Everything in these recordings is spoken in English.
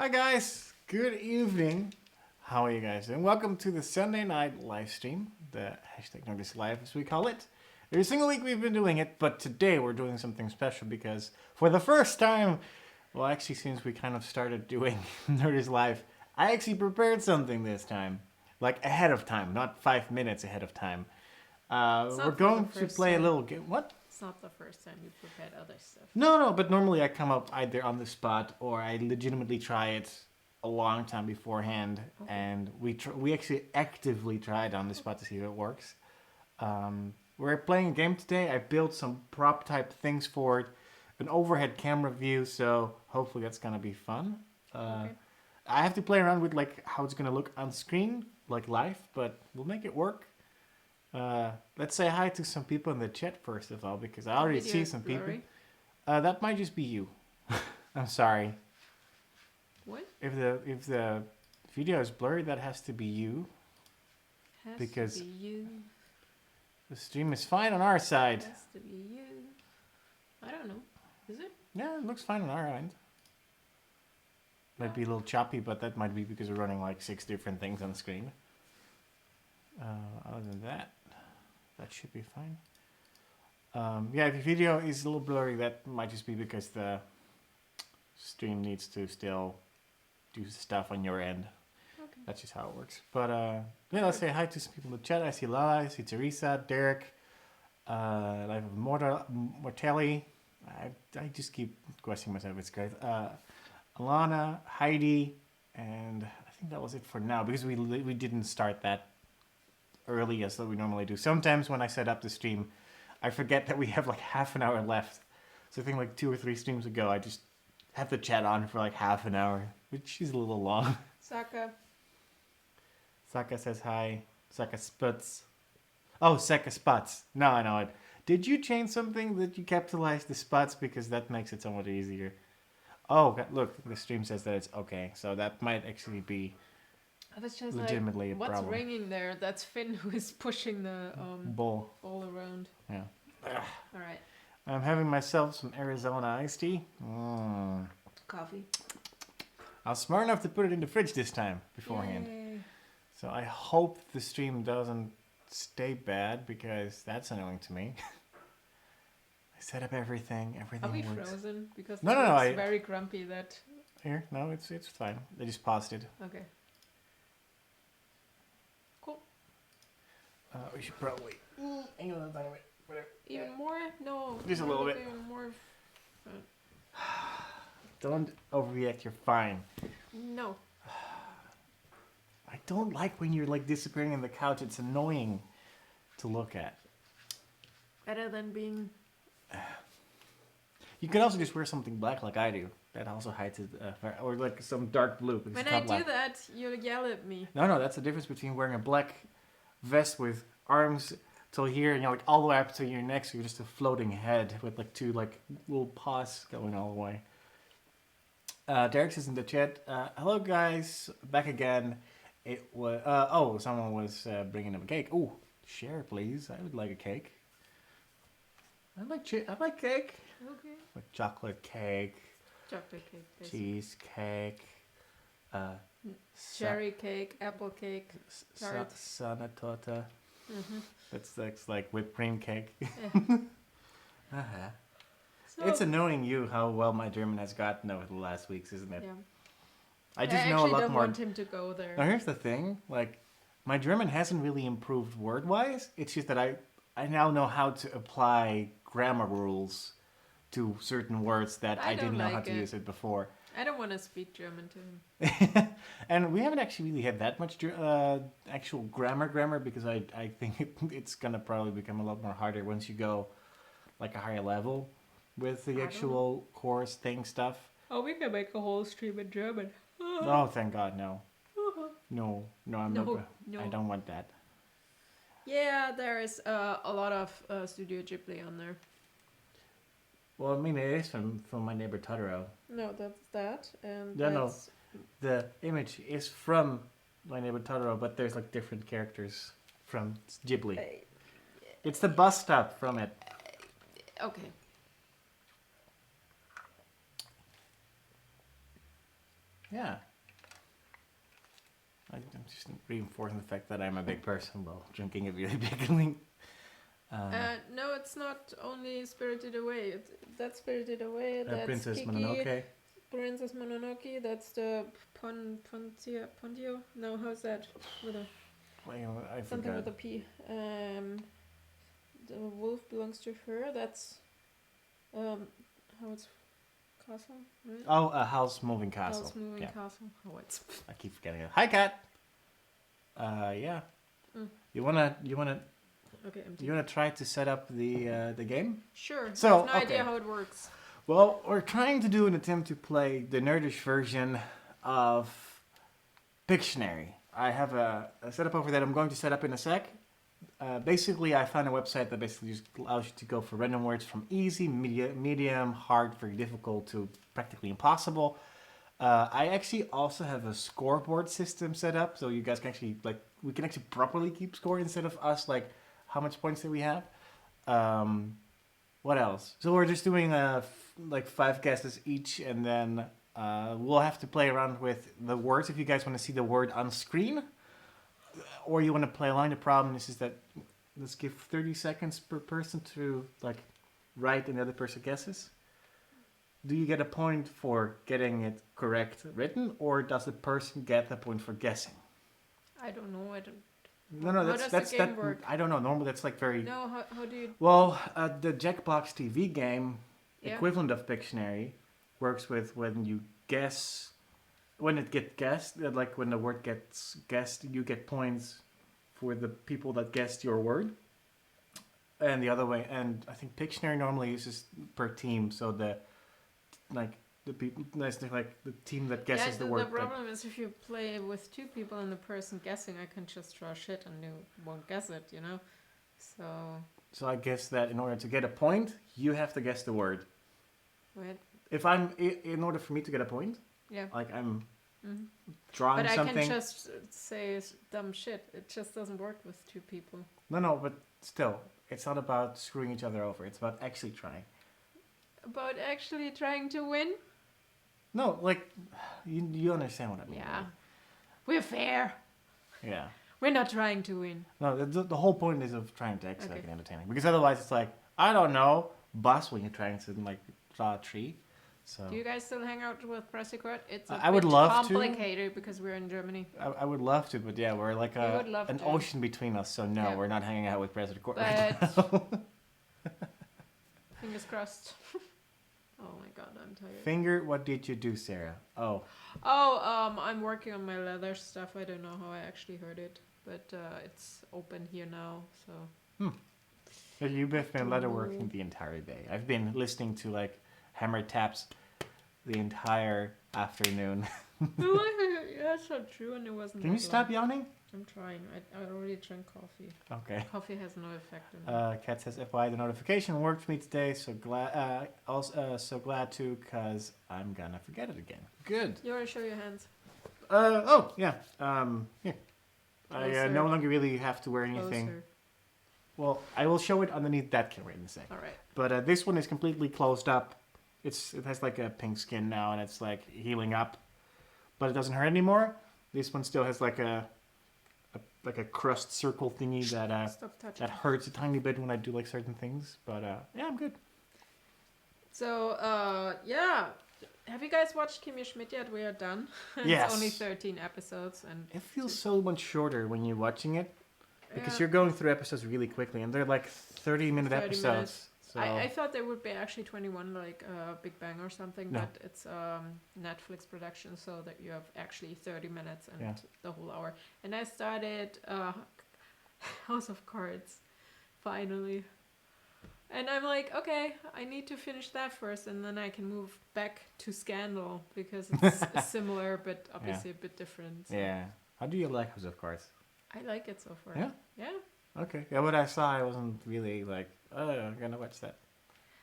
Hi guys, good evening. How are you guys doing? Welcome to the Sunday night live stream, the hashtag NerdishLive as we call it. Every single week we've been doing it, but today we're doing something special because for the first time, well actually since we kind of started doing Nerdist Live, I actually prepared something this time. Like ahead of time, not 5 minutes ahead of time. We're going to play a little game. What? It's not the first time you prepared other stuff. No, but normally I come up either on the spot or I legitimately try it a long time beforehand, and we actually actively try it on the spot to see if it works. We're playing a game today. I built some prop type things for it, an overhead camera view, so hopefully that's gonna be fun. I have to play around with like how it's gonna look on screen, like live, but we'll make it work. Let's say hi to some people in the chat first of all, because I already see some people. That might just be you. I'm sorry. What? If the video is blurry, that has to be you. Because to be you. The stream is fine on our side. Has to be you. I don't know. Is it? Yeah, it looks fine on our end. Might be a little choppy, but that might be because we're running like 6 different things on the screen. Other than that, that should be fine. Yeah, if your video is a little blurry, that might just be because the stream needs to still do stuff on your end. Okay. That's just how it works. But yeah, let's say hi to some people in the chat. I see Lala, I see Teresa, Derek, Life of Mortelli. I just keep questioning myself. It's great. Alana, Heidi, and I think that was it for now because we didn't start that early as we normally do. Sometimes when I set up the stream, I forget that we have like half an hour left. So I think like 2 or 3 streams ago, I just have the chat on for like half an hour, which is a little long. Saka. Saka says hi. Saka Sputs. Oh, Saka Spots. No, I know it. Did you change something that you capitalized the spots because that makes it somewhat easier? Oh, look, the stream says that it's okay. So that might actually be I was just legitimately like, a what's problem. ringing there? That's Finn who is pushing the ball around. Yeah. All right. I'm having myself some Arizona iced tea. Coffee. I was smart enough to put it in the fridge this time beforehand. Yay. So I hope the stream doesn't stay bad because that's annoying to me. I set up everything. Are we works. frozen? Because No, it's very grumpy that... Here, no, it's fine. They just paused it. Okay. Cool. We should probably... Hang on a tiny bit. Whatever. Even more? No. Just a little bit. Even more. Don't overreact, you're fine. No. I don't like when you're like disappearing in the couch. It's annoying to look at. Better than being... You could also just wear something black like I do. That also hides it. Or like some dark blue. When I do that, you yell at me. No, that's the difference between wearing a black vest with arms till here and you're like all the way up to your neck, so you're just a floating head with like 2 like little paws going all the way. Derek says in the chat, hello guys, back again. It was someone was bringing him a cake. Ooh, share please. I would like a cake. I like cake. Okay. Like chocolate cake. Chocolate cake. Basically. Cheesecake. Cherry cake, apple cake, tart. Sana torta. Mm-hmm. That's like whipped cream cake. Yeah. So, It's annoying you how well my German has gotten over the last weeks, isn't it? Yeah. I just know a lot more. I don't want him to go there. Now here's the thing, like my German hasn't really improved word-wise. It's just that I now know how to apply grammar rules to certain words that I didn't know how to use it before. I don't want to speak German to him. And we haven't actually really had that much actual grammar because I think it's gonna probably become a lot more harder once you go like a higher level with the actual course thing stuff. Oh, we can make a whole stream in German. Oh, thank God, no. No, I'm not. No. I don't want that. Yeah, there is a lot of Studio Ghibli on there. Well, I mean, it is from My Neighbor Totoro. No, that's that. And Yeah, no. The image is from My Neighbor Totoro, but there's like different characters from Ghibli. It's the bus stop from it. Okay. Yeah. I'm just reinforcing the fact that I'm a big person while drinking a really big link. No, it's not only Spirited Away. That's Spirited Away. That's Princess Kiki. Mononoke. Princess Mononoke. That's the Pontio. No, how's that? With a I something forgot. with a P. The wolf belongs to her. That's how it's castle, right? Oh, a House Moving Castle. House moving Yeah. castle. Oh, it's I keep forgetting it. Hi, cat. Yeah. Mm. You wanna okay. Empty. try to set up the game? Sure. So, I have no okay. idea how it works. Well, we're trying to do an attempt to play the nerdish version of Pictionary. I have a setup over that I'm going to set up in a sec. Basically, I found a website that basically just allows you to go for random words from easy, medium, hard, very difficult to practically impossible. I actually also have a scoreboard system set up, so you guys can actually we can actually properly keep score instead of us how much points do we have. What else? So we're just doing 5 guesses each, and then we'll have to play around with the words if you guys want to see the word on screen, or you want to play along. The problem is that let's give 30 seconds per person to write, and the other person guesses. Do you get a point for getting it correct written, or does the person get the point for guessing? I don't know. I don't. No, How that's does the game work? I don't know. Normally, that's very. No, how do you? Well, the Jackbox TV game Yeah. equivalent of Pictionary works with when you guess, when it gets guessed, when the word gets guessed, you get points for the people that guessed your word, and the other way. And I think Pictionary normally uses per team, so the people, the team that guesses the word. The problem is if you play with 2 people and the person guessing, I can just draw shit and you won't guess it, you know? So I guess that in order to get a point, you have to guess the word. Wait. If in order for me to get a point, Yeah. I'm Mm-hmm. drawing But I something. can just say dumb shit. It just doesn't work with 2 people. No, but still, it's not about screwing each other over. It's about actually trying. About actually trying to win? No, you understand what I mean. Yeah. We're fair. Yeah. We're not trying to win. No, the whole point is of trying to actually Okay. make it entertaining. Because otherwise it's I don't know, bus when you're trying to draw a tree. So Do you guys still hang out with PostCARDS? It's a I would bit love to. complicated because we're in Germany. I would love to, but yeah, we're would love an to. ocean between us, so no, Yeah. we're not hanging out with President Court. But fingers crossed. Oh my god, I'm tired. Finger, what did you do, Sarah? Oh, I'm working on my leather stuff. I don't know how I actually heard it, but it's open here now, so. you've been leatherworking the entire day. I've been listening to hammer taps the entire afternoon. Yeah, that's not true, and it wasn't. Can you that stop long. yawning? I'm trying. I already drank coffee. Okay. Coffee has no effect on me. Kat says, FYI, the notification worked for me today, so glad. So glad too, cause I'm gonna forget it again. Good. You want to show your hands? Oh yeah. Here. I Closer. no longer really have to wear anything. Closer. Well, I will show it underneath that camera in a sec. All right. But this one is completely closed up. It has a pink skin now, and it's healing up, but it doesn't hurt anymore. This one still has a crust circle thingy that Stop touching. that hurts a tiny bit when I do certain things. But yeah, I'm good. So yeah, have you guys watched Kimmy Schmidt yet? We are done. It's Yes. only 13 episodes, and It feels so much shorter when you're watching it because yeah, you're going through episodes really quickly, and they're 30-minute 30 episodes. minutes. So I thought there would be actually 21, Big Bang or something, No. but it's Netflix production, so that you have actually 30 minutes and Yeah. the whole hour. And I started House of Cards, finally. And I'm like, okay, I need to finish that first, and then I can move back to Scandal, because it's similar, but obviously a bit different. So yeah. How do you like House of Cards? I like it so far. Yeah? Yeah. Okay. Yeah, what I saw, I wasn't really I'm gonna watch that.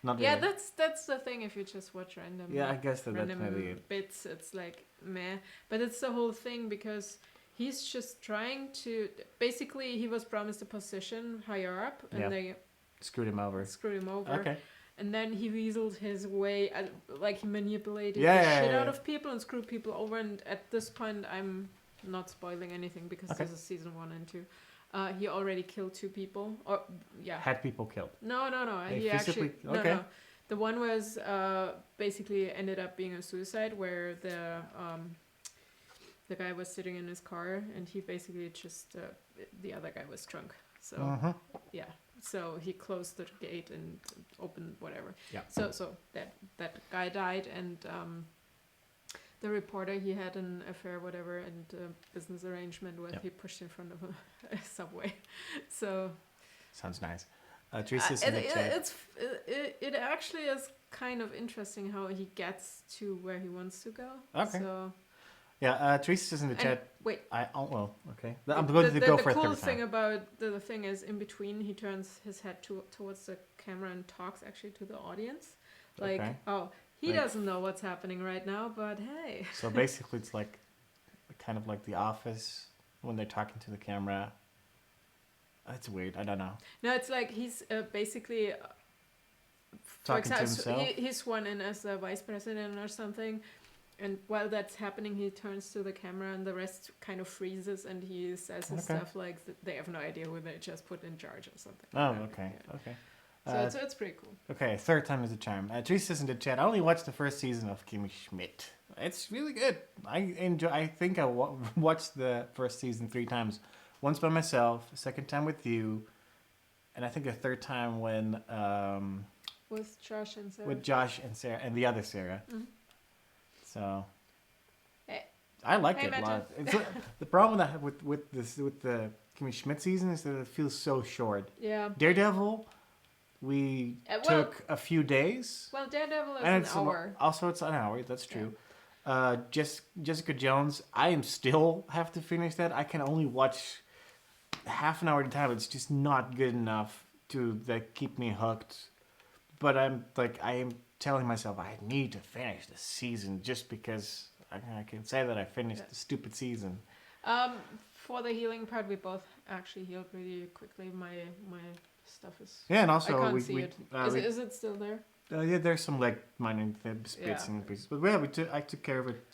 Not Yeah, really. that's the thing. If you just watch random, Yeah, I guess that's random maybe it. bits, it's meh. But it's the whole thing, because he's just trying to. Basically, he was promised a position higher up, and Yeah. they Screwed him over. screwed him over. Okay. and then he weaseled his way, like he manipulated Yeah, the yeah, shit yeah, out yeah. of people and screwed people over. And at this point, I'm not spoiling anything because Okay. this is season 1 and 2. He already killed 2 people. Or yeah. Had people killed. No. They He actually physically- okay. no. The one was basically ended up being a suicide where the guy was sitting in his car and he basically just the other guy was drunk. So Mhm. yeah. So he closed the gate and opened whatever. Yeah. So that guy died, and the reporter, he had an affair, whatever, and business arrangement with, he pushed in front of a subway. So Sounds nice. Teresa's in the chat. it actually is kind of interesting how he gets to where he wants to go. Okay. So Yeah, Teresa's in the and chat. wait. Okay. I'm going to go for the a cool third thing time. about the thing is, in between, he turns his head towards the camera and talks actually to the audience. Like, Okay. oh, he Like- doesn't know what's happening right now, but hey. So basically, it's like kind of like The Office when they're talking to the camera. That's weird. I don't know. No, it's like he's basically, for Talking to example, himself? he's sworn in as the vice president or something. And while that's happening, he turns to the camera and the rest kind of freezes, and he says his Okay. stuff like they have no idea who they just put in charge or something. Oh, like that. okay. Yeah. Okay. So it's pretty cool. Okay, third time is a charm. Teresa's in the chat. I only watched the first season of Kimmy Schmidt. It's really good. I think I watched the first season 3 times. Once by myself, a second time with you, and I think a third time when With Josh and Sarah. with Josh and Sarah and the other Sarah. Mhm. So Hey. I like Hey, it a Matthew. lot. The problem that I have with the Kimmy Schmidt season is that it feels so short. Yeah. Daredevil, we Well- took a few days. Well, Daredevil is And an it's hour. also it's an hour. That's true. Jessica Jones, I am still have to finish that. I can only watch half an hour at a time. It's just not good enough to keep me hooked. But I am telling myself I need to finish the season just because I can say that I finished the stupid season. For the healing part, we both actually healed really quickly. My stuff is. Yeah, and I also can't see it. Is it still there? Yeah, there's some like minor bits Yeah. and pieces, but yeah, I took care of it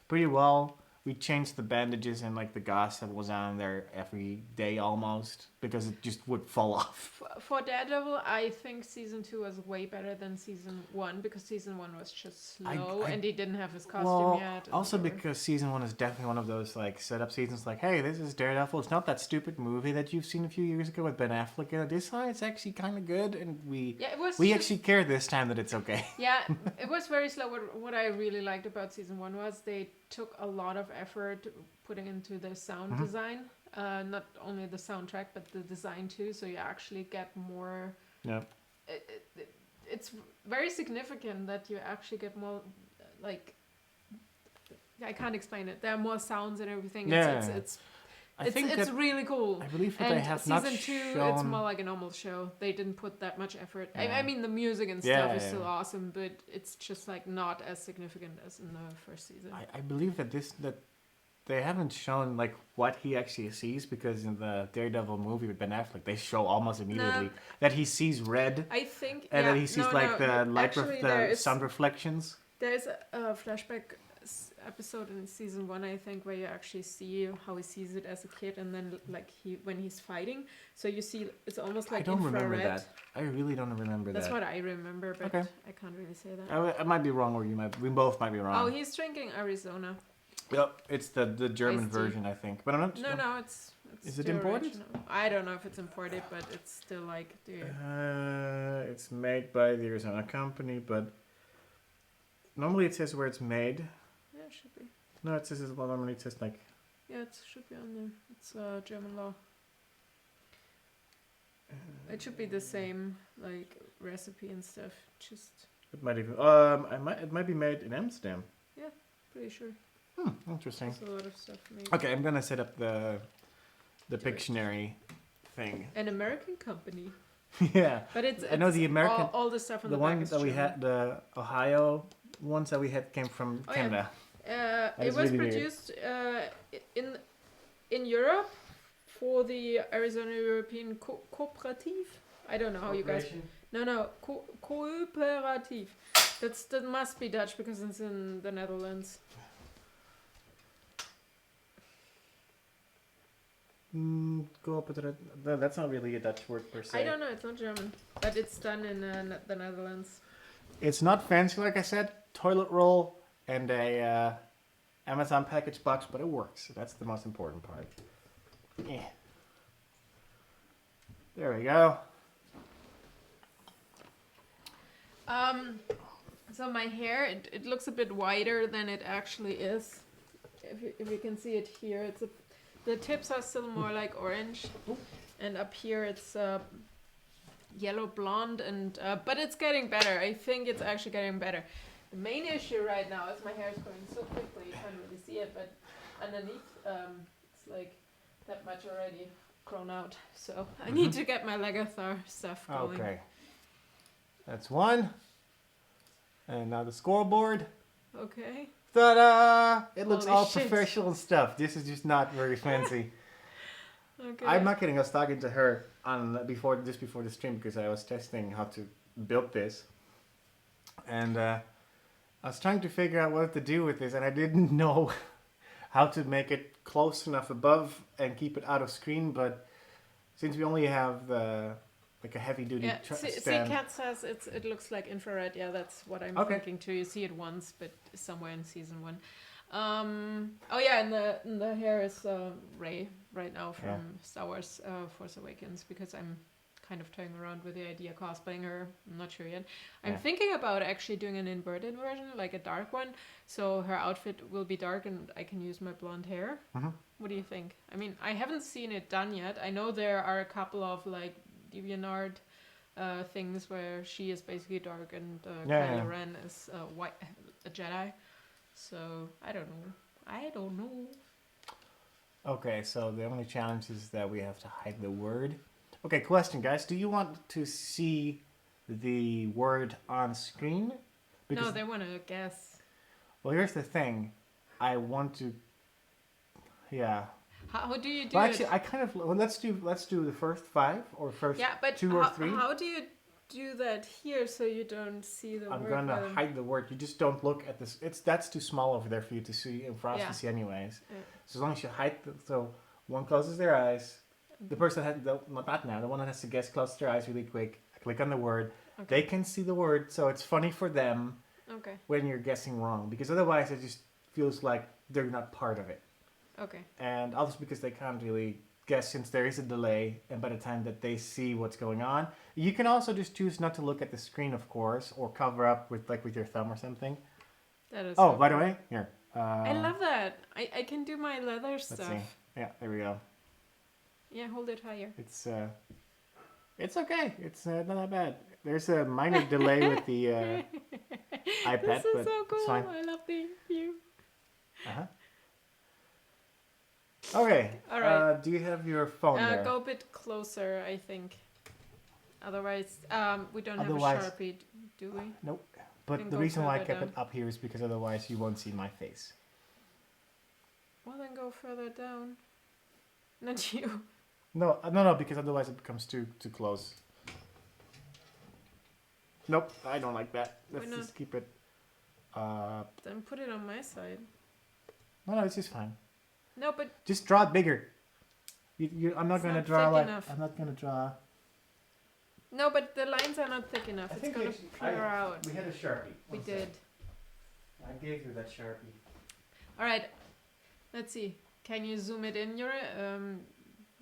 pretty well. We changed the bandages and like the gauze that was on there every day almost because it just would fall off. For Daredevil, I think season 2 was way better than season 1 because season 1 was just slow and he didn't have his costume yet. and Also whatever. because season 1 is definitely one of those like setup seasons. Like, hey, this is Daredevil. It's not that stupid movie that you've seen a few years ago with Ben Affleck. This time it's actually kind of good, and we just, actually care this time that it's okay. Yeah, it was very slow. What I really liked about season 1 was they took a lot of effort putting into the sound design. Not only the soundtrack, but the design too. So you actually get more. Yeah. It's very significant that you actually get more, like. I can't explain it. There are more sounds and everything. Yeah. It's really cool. I believe that And they have not season 2, shown. it's more like a normal show. They didn't put that much effort. Yeah. I mean, the music and Yeah, stuff is yeah. still awesome, but it's just like not as significant as in the first season. I believe that they haven't shown like what he actually sees because in the Daredevil movie with Ben Affleck they show almost immediately that he sees red I think, and then he sees the light actually, the sound reflections. There's a flashback episode in season 1, I think, where you actually see how he sees it as a kid, and then like when he's fighting, so you see it's almost like I don't infrared. remember that. I really don't remember That's that. what I remember, but Okay. I can't really say that. I might be wrong, or we both might be wrong. Oh, he's drinking Arizona. Yep, it's the German Iced tea. version, I think. But I'm not. No, it's Is it still imported? original. I don't know if it's imported, but it's still like the. It's made by the Arizona company, but normally it says where it's made. Yeah, it should be. No, it says normally it says like. Yeah, it should be on there. It's German law. It should be the same like recipe and stuff. Just It might even. It might be made in Amsterdam. pretty sure. Interesting. There's a lot of stuff made. Okay, I'm gonna set up the Pictionary thing. An American company, Yeah, but it's. I know it's the American- all the stuff on the the back one is that we German. had, the Ohio ones that we had came from Oh, yeah. Canada. It is was really weird. produced in Europe for the Arizona European Cooperative. I don't know how you guys. No, coöperative. That must be Dutch because it's in the Netherlands. That's not really a Dutch word per se. I don't know, it's not German, but it's done in the Netherlands. It's not fancy, like I said. Toilet roll and a Amazon package box, but it works. That's the most important part. Yeah. There we go. So my hair, it looks a bit wider than it actually is. If you can see it here, the tips are still more like orange, and up here it's yellow blonde, and but it's getting better. I think it's actually getting better. The main issue right now is my hair is growing so quickly you can't really see it, but underneath it's like that much already grown out. So I need to get my Legathar stuff going. Okay. That's one. And now the scoreboard. Okay. Ta-da! It looks Holy all shit. professional stuff. This is just not very fancy. Okay. I'm not kidding. I was talking to her before the stream because I was testing how to build this, and I was trying to figure out what to do with this, and I didn't know how to make it close enough above and keep it out of screen. But since we only have a heavy duty stand, Kat says it looks like infrared. Yeah, that's what I'm thinking too. You see it once, but somewhere in season 1. Oh yeah, and the hair is Ray right now from Star Wars Force Awakens, because I'm kind of toying around with the idea of cosplaying her. I'm not sure yet. I'm thinking about actually doing an inverted version, like a dark one, so her outfit will be dark and I can use my blonde hair. What do you think? I mean, I haven't seen it done yet. I know there are a couple of like DeviantArt things where she is basically dark and Kylo Ren is white, a Jedi. So I don't know. Okay, so the only challenge is that we have to hide the word. Okay, question, guys. Do you want to see the word on screen? No, they want to guess. Well, here's the thing. I want to. Yeah. How do you do Well, it? actually, I kind of. Well, let's do the first 5 or first 2 or 3. How do you do that here so you don't see the word? I'm gonna hide the word. You just don't look at this. That's too small over there for you to see and for us to see, anyways. Yeah. So as long as you hide, so one closes their eyes. The person not now. The one that has to guess closes their eyes really quick. Click on the word. Okay. They can see the word, so it's funny for them. Okay. When you're guessing wrong, because otherwise it just feels like they're not part of it. Okay. And also because they can't really guess since there is a delay, and by the time that they see what's going on, you can also just choose not to look at the screen, of course, or cover up with your thumb or something. That is. Oh, by the way, here. I love that. I can do my leather stuff. Let's see. Yeah, there we go. Yeah, hold it higher. It's okay. It's not that bad. There's a minor delay with the iPad, this is but so cool. it's fine. I love the view. Okay. All right. Do you have your phone there? Go a bit closer, I think. Otherwise, we don't have a Sharpie, do we? Nope. But the reason why I kept it up here is because otherwise you won't see my face. Well, then go further down. Not you. No, because otherwise it becomes too close. Nope, I don't like that. Let's just keep it. Then put it on my side. No, it's just fine. No, but just draw it bigger. I'm not going to draw like. Enough. I'm not going to draw. No, but the lines are not thick enough. It's going to blur out. We had a Sharpie. We did. I gave you that Sharpie. All right. Let's see. Can you zoom it in, Jurre?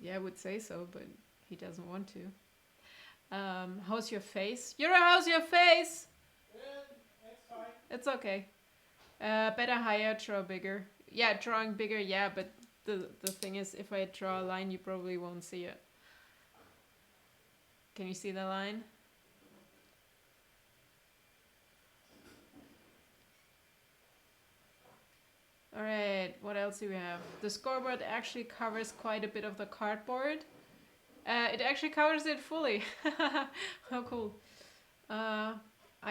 Yeah, I would say so, but he doesn't want to. How's your face? Jurre, how's your face? It's fine. It's okay. Better higher, draw bigger. Yeah, drawing bigger, yeah, but the thing is, if I draw a line, you probably won't see it. Can you see the line? Alright, what else do we have? The scoreboard actually covers quite a bit of the cardboard. It actually covers it fully. How cool. Are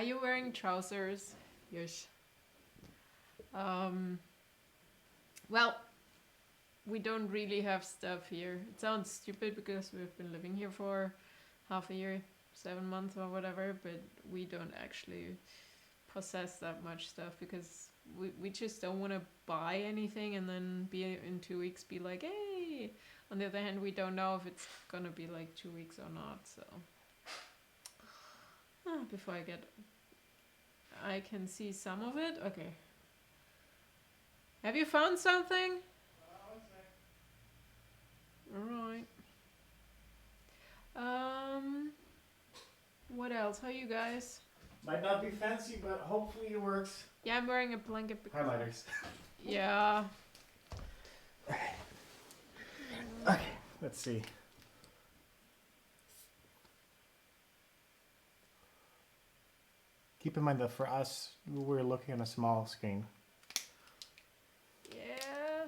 you wearing trousers? Yes. Well, we don't really have stuff here. It sounds stupid because we've been living here for half a year. 7 months or whatever, but we don't actually possess that much stuff because we just don't want to buy anything and then be in 2 weeks be like, hey. On the other hand, we don't know if it's gonna be like 2 weeks or not, so before I can see some of it. Okay, have you found something? All right. What else? How you guys? Might not be fancy, but hopefully it works. Yeah, I'm wearing a blanket because Highlighters. yeah. Okay, let's see. Keep in mind that for us, we're looking at a small screen. Yeah.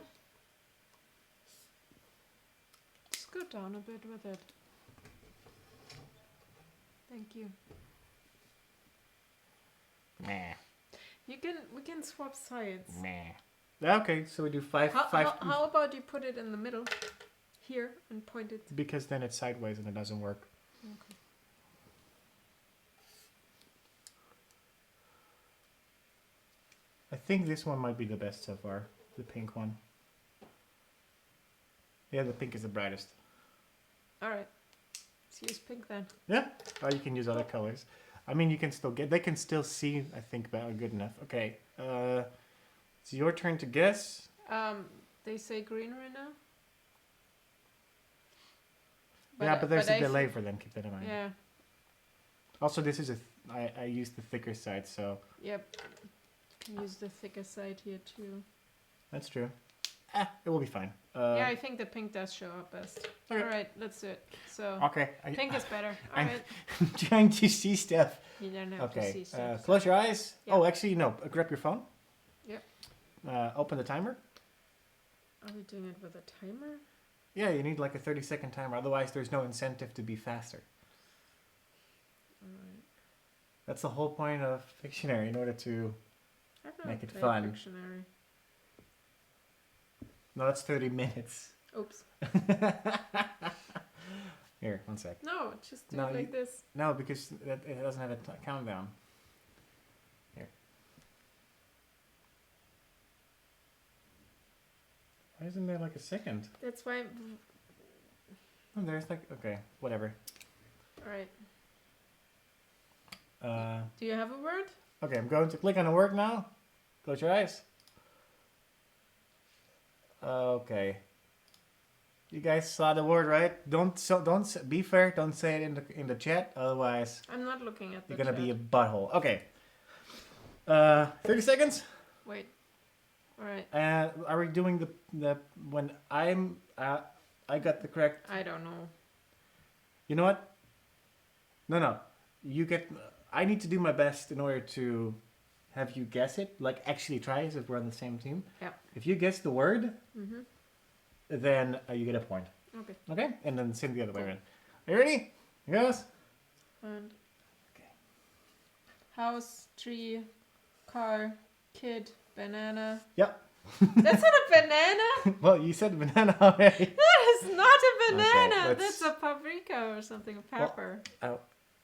Just go down a bit with it. Thank you. Meh. We can swap sides. Meh. Okay, so we do five. How about you put it in the middle, here, and point it? Because then it's sideways and it doesn't work. Okay. I think this one might be the best so far, the pink one. Yeah, the pink is the brightest. All right. Let's use pink then. Yeah, or you can use other colors. I mean, you can still get. They can still see. I think better, good enough. Okay. It's your turn to guess. They say green right now. But there's a delay for them. Keep that in mind. Yeah. Also, this is I used the thicker side, so. Yep. Can use the thicker side here too. That's true. It will be fine. Yeah, I think the pink does show up best. Okay. All right, let's do it. So Okay. pink is better. All I'm right. trying to see stuff. You don't have to see Okay. stuff. Close your eyes. Yeah. Oh, actually, no. Grab your phone. Yep. Open the timer. Are we doing it with a timer? Yeah, you need like a 30-second timer. Otherwise, there's no incentive to be faster. All right. That's the whole point of Pictionary, in order to I've never make it played fun. Pictionary. No, that's 30 minutes. Oops. Here, one sec. No, just do No, it like this. No, because it doesn't have a countdown. Here. Why isn't there like a second? That's why. Oh, there's like, okay, whatever. All right. Uh, Do you have a word? okay, I'm going to click on a word now. Close your eyes. Okay. You guys saw the word, right? Don't be fair. Don't say it in the chat, otherwise I'm not looking at the you're gonna chat. be a butthole. Okay. 30 seconds. Wait. All right. Are we doing the when I'm I got the correct? I don't know. You know what? No. You get. I need to do my best in order to have you guess it. Like actually try as if we're on the same team. Yeah. If you guess the word, Mhm. then you get a point. Okay. Okay, and then same the other way Cool. around. Are you ready? Here goes. And Okay. house, tree, car, kid, banana. Yep. That's not a banana. Well, you said banana already. That is not a banana. let's- That's a paprika or something. A pepper.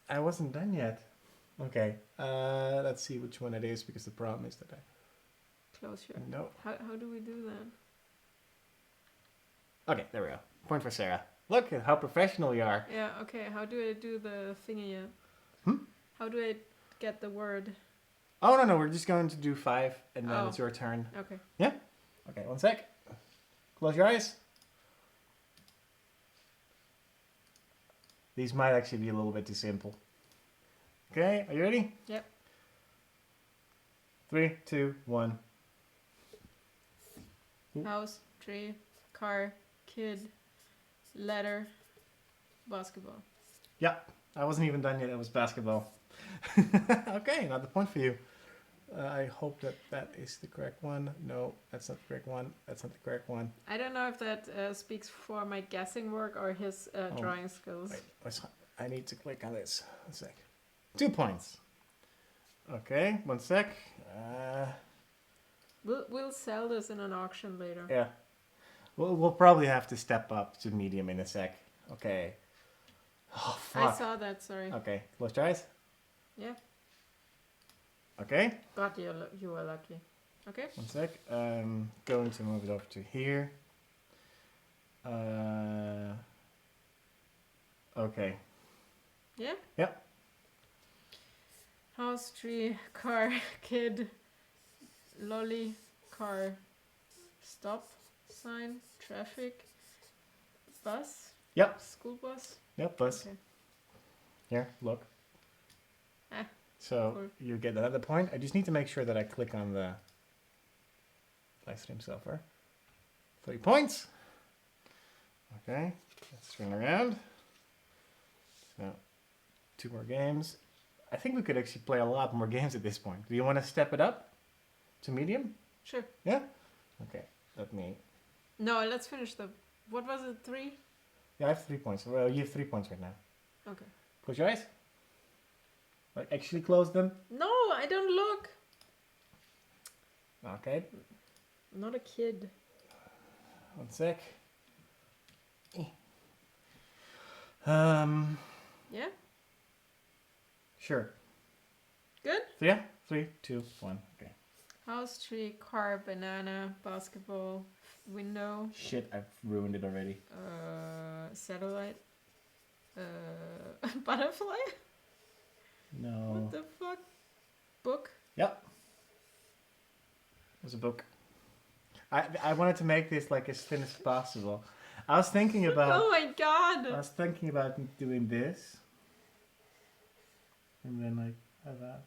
I wasn't done yet. Okay. Let's see which one it is, because the problem is that Close your. no. How do we do that? Okay, there we go. Point for Sarah. Look at how professional you are. Yeah. Okay. How do I do the thingy? Hmm? How do I get the word? Oh no, we're just going to do 5, and then Oh. it's your turn. Okay. Okay, one sec. Close your eyes. These might actually be a little bit too simple. Okay, are you ready? Yep. 3, 2, 1. House, tree, car, kid, letter, basketball. Yeah, I wasn't even done yet. It was basketball. Okay, another point for you. I hope that is the correct one. No, that's not the correct one. That's not the correct one. I don't know if that speaks for my guessing work or his drawing skills. Wait, I need to click on this. One sec. 2 points. Okay, one sec. We'll sell this in an auction later. Yeah. We'll probably have to step up to medium in a sec. Okay. Oh, I fuck. saw that, sorry. Okay, close your eyes. Yeah. Okay. God, you were lucky. Okay. One sec. Going to move it over to here. Okay. Yeah? Yep. House, tree, car, kid, lolly, car, stop, sign, traffic, bus, Yep. school bus. Yep, bus. Okay. Here, look. Ah, So cool. you get another point. I just need to make sure that I click on the live stream software. 3 points. Okay, let's turn around. So 2 more games. I think we could actually play a lot more games at this point. Do you want to step it up to medium? Sure. Yeah? Okay, let me... No, let's finish the... What was it, 3? Yeah, I have 3 points. Well, you have 3 points right now. Okay. Close your eyes. Like, actually close them. No, I don't look. Okay, Not a kid. 1 sec. Yeah? Sure. Good? Yeah? 3, 2, 1. Okay. House, tree, car, banana, basketball, window, Shit, I've ruined it already. satellite, butterfly? No. What the fuck? Book? Yep. There's a book. I wanted to make this like as thin as possible. I was thinking about Oh my god! I was thinking about doing this. And then like have that.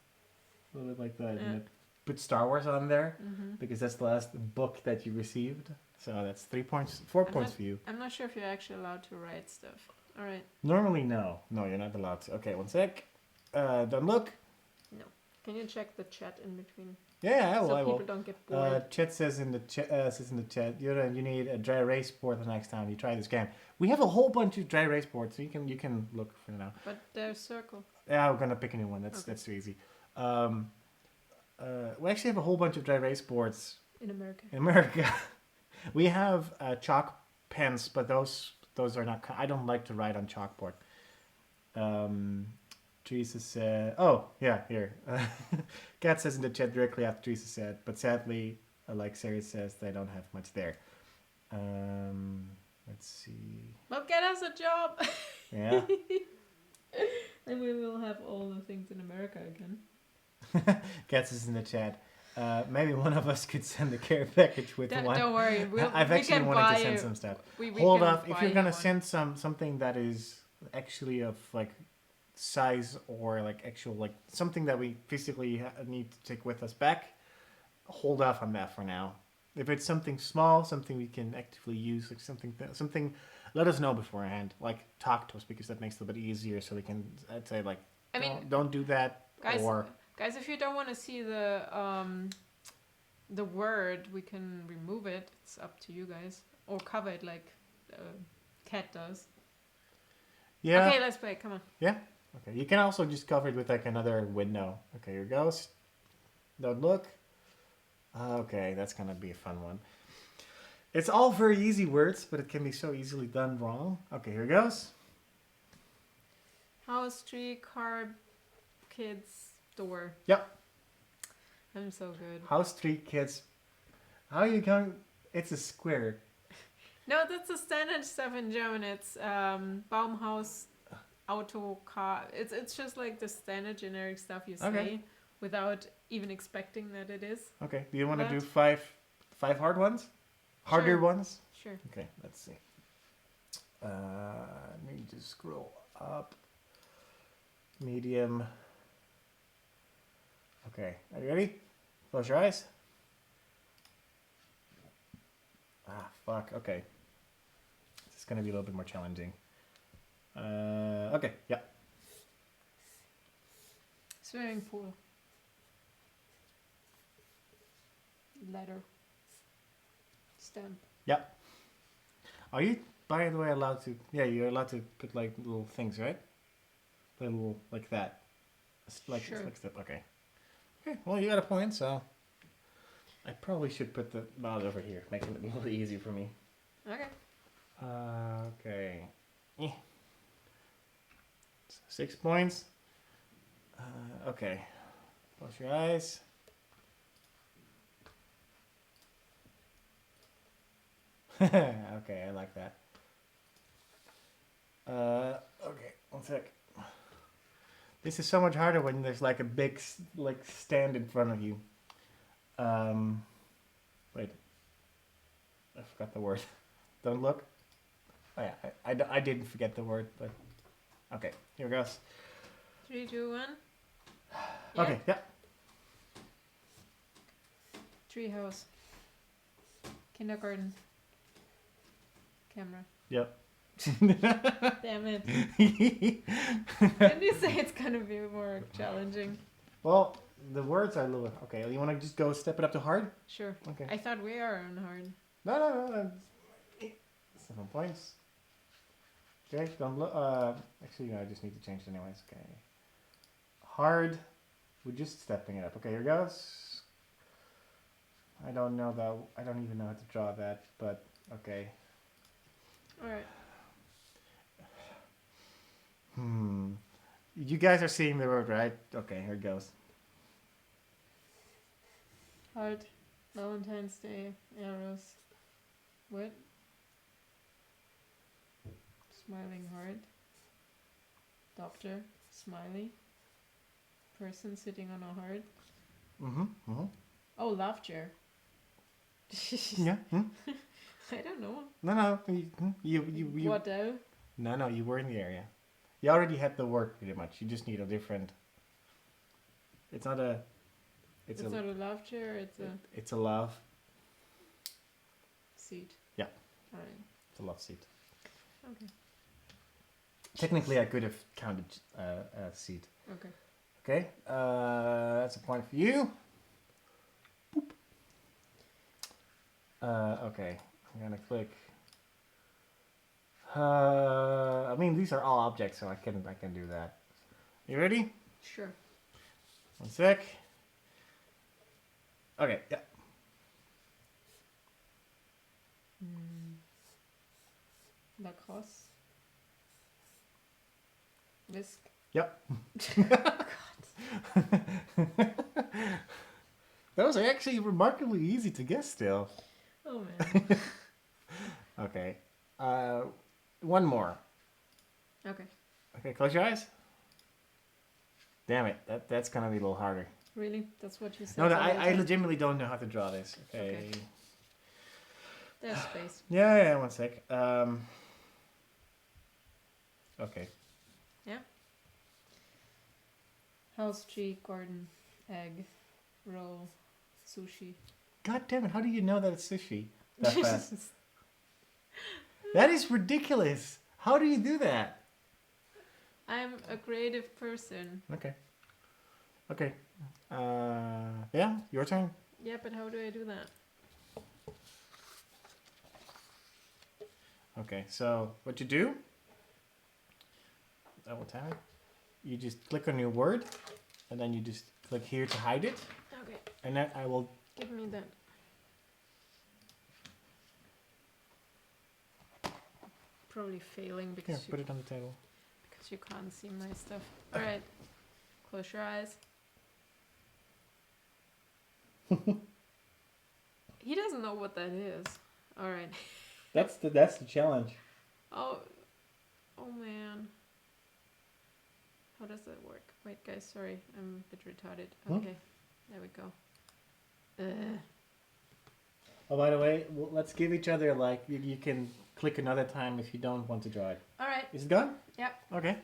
A little bit like that. And Yeah. then put Star Wars on there. Mm-hmm. Because that's the last book that you received. So that's 3 points, 4 points for you. I'm not sure if you're actually allowed to write stuff. Alright. Normally, no. No, you're not allowed to. Okay, 1 sec. Don't look. No. Can you check the chat in between? Yeah, So I people will. don't get bored. Chat says in the chat, Jurre, you need a dry erase board the next time you try this game. We have a whole bunch of dry erase boards, so you can look for now. But they're circle. Yeah, we're gonna pick a new one. That's too easy. We actually have a whole bunch of dry erase boards In America. in America. We have chalk pens, but those are not. I don't like to write on chalkboard. Teresa said, "Oh yeah, here." Kat says in the chat directly after Teresa said, but sadly, like Sara says, they don't have much there. Let's see. Well, get us a job! Yeah. Then we will have all the things in America again. Kat says in the chat. Maybe one of us could send a care package with one. Don't worry, I've actually wanted to send some stuff. Hold off. If you're gonna send something that is actually of like size or like actual like something that we physically need to take with us back, hold off on that for now. If it's something small, something we can actively use, like something, let us know beforehand. Like talk to us because that makes it a little bit easier. So we can say like, I mean, don't do that. Guys, if you don't want to see the word, we can remove it. It's up to you guys, or cover it like Cat does. Yeah. Okay, let's play. Come on. Yeah. Okay. You can also just cover it with like another window. Okay, here goes. Don't look. Okay, that's gonna be a fun one. It's all very easy words, but it can be so easily done wrong. Okay, here goes. House, tree, car, kids, door. Yep. I'm so good. House, tree, kids. How are you going? It's a square. No, that's the standard stuff in German. It's Baumhaus, Auto, car. It's just like the standard generic stuff you say without even expecting that it is. Okay. Do you want to do five hard ones? Harder ones? Sure. Okay, let's see. Let me just scroll up. Medium. Okay, are you ready? Close your eyes. Ah, fuck. Okay. This is going to be a little bit more challenging. Okay, yeah. Swimming pool. Letter. Stamp. Yeah. Are you, by the way, allowed to... Yeah, you're allowed to put, like, little things, right? Little, like that. Like, sure. Like step. Okay. Okay, well, you got a point, so... I probably should put the mouse over here, making it a little easier for me. Okay. Okay. 6 points. Okay. Close your eyes. Okay, I like that. Okay, 1 sec. This is so much harder when there's like a big stand in front of you. Wait. I forgot the word. Don't look. Oh yeah, I didn't forget the word, but okay, here goes. 3, 2, 1. Okay, yeah. Treehouse. Kindergarten. Camera. Yep. Damn it. Didn't you say it's gonna be more challenging? Well, the words are a little... Okay, you want to just go step it up to hard? Sure. Okay. I thought we are on hard. No. 7 points. Okay, don't look... actually, no, I just need to change it anyways. Okay. Hard. We're just stepping it up. Okay, here goes. I don't know though. I don't even know how to draw that, but okay. Alright. You guys are seeing the word, right? Okay, here it goes. Heart. Valentine's Day. Arrows. What? Smiling heart. Doctor. Smiley. Person sitting on a heart. Oh, laughter. Yeah. I don't know. No. You. What though? No, you were in the area. You already had the word pretty much. You just need a different... It's not a... It's not a laughter, It's a love. Seat. Yeah. Alright. It's a love seat. Okay. Technically, I could have counted a seat. Okay. Okay, that's a point for you. Boop. Okay, I'm gonna click. I mean, these are all objects, so I can do that. You ready? Sure. 1 sec. Okay, yeah. Lacrosse. Whisk. Yep. Those are actually remarkably easy to guess still. Oh man. Okay. One more. Okay. Okay, close your eyes. Damn it, that's gonna be a little harder. Really? That's what you said? No, I legitimately don't know how to draw this. Okay. There's space. Yeah, 1 sec. Okay. Yeah? House, tree, garden, egg, roll, sushi. God damn it, how do you know that it's sushi that fast? That is ridiculous. How do you do that? I'm a creative person. Okay. Okay. Yeah, your turn. Yeah, but how do I do that? Okay, so what you do, I will tell you. You just click on your word, and then you just click here to hide it. Okay. And then I will... Give me that. Probably failing because Here, put it on the table. because you can't see my stuff. Alright. Close your eyes. He doesn't know what that is. Alright. That's the challenge. Oh man. How does that work? Wait guys, sorry. I'm a bit retarded. Okay. There we go. Oh, by the way, let's give each other, like, you can click another time if you don't want to draw it. Alright. Is it gone? Yep. Okay.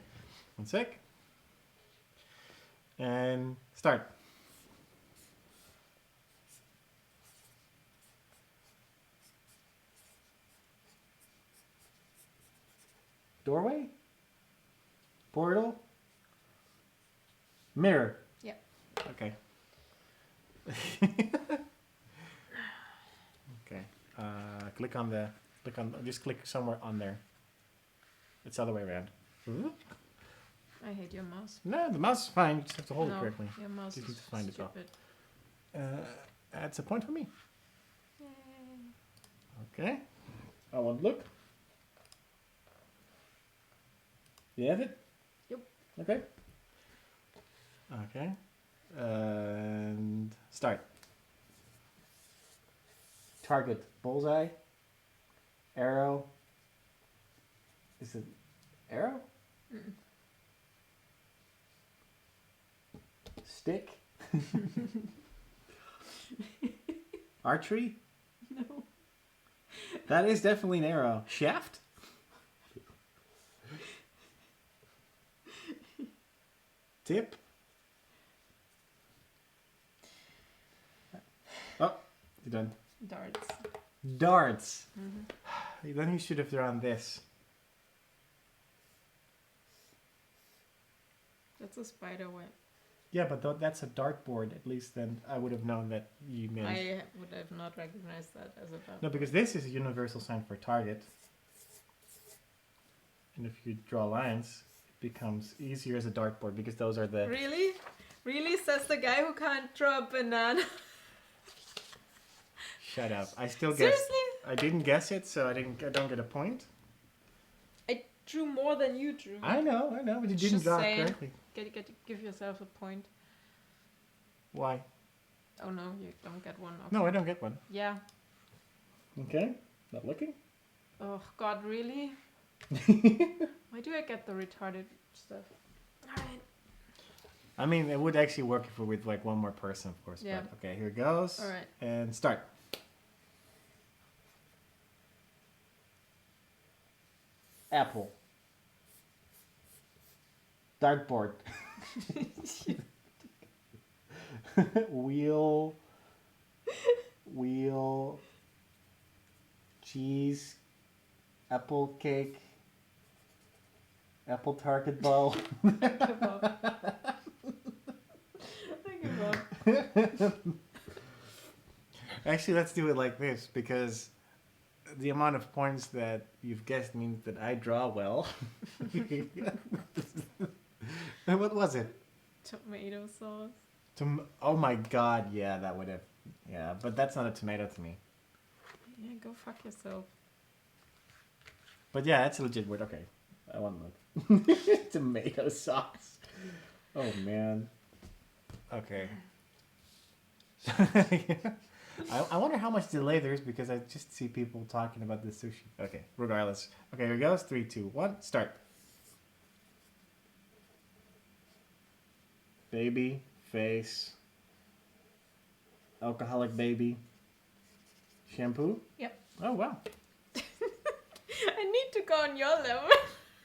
1 sec. And start. Doorway? Portal? Mirror? Yep. Okay. Okay. Just click somewhere on there. It's the other way around. I hate your mouse. No, the mouse is fine. You just have to hold it No, correctly. your mouse Just is need to find it all. stupid. That's a point for me. Yay. Okay. I won't look. You have it? Yep. Okay. Okay. And start. Target. Bullseye. Arrow. Is it arrow? Mm. Stick. Archery. No. That is definitely an arrow. Shaft. Tip. Oh, you're done. Darts. Darts. Mm-hmm. Then you should have thrown this. That's a spider web. Yeah, but that's a dartboard. At least then I would have known that you meant. I would have not recognized that as a dart. No, because this is a universal sign for target. And if you draw lines, it becomes easier as a dartboard because those are the... Really? Really? Says the guy who can't draw a banana. Shut up. I still guess. Seriously? I didn't guess it, so I don't get a point. I drew more than you drew. I know, but you didn't Just draw it saying. correctly. Give yourself a point. Why? Oh no, you don't get one. Okay. No, I don't get one. Yeah. Okay, not looking. Oh God, really? Why do I get the retarded stuff? Alright. I mean, it would actually work if we're with like one more person, of course. Yeah. But okay, here it goes. All right. And start. Apple. Dartboard. Wheel. Cheese. Apple cake. Apple target ball. I give up. I give up. Actually, let's do it like this because the amount of points that you've guessed means that I draw well. And what was it? Tomato sauce. Oh my god, yeah, that would have... Yeah, but that's not a tomato to me. Yeah, go fuck yourself. But yeah, that's a legit word. Okay, I want to look. Tomato sauce. Oh, man. Okay. I wonder how much delay there is because I just see people talking about the sushi. Okay, regardless. Okay, here goes. 3, 2, 1, start. Baby, face, alcoholic baby, shampoo. Yep. Oh, wow. I need to go on your level.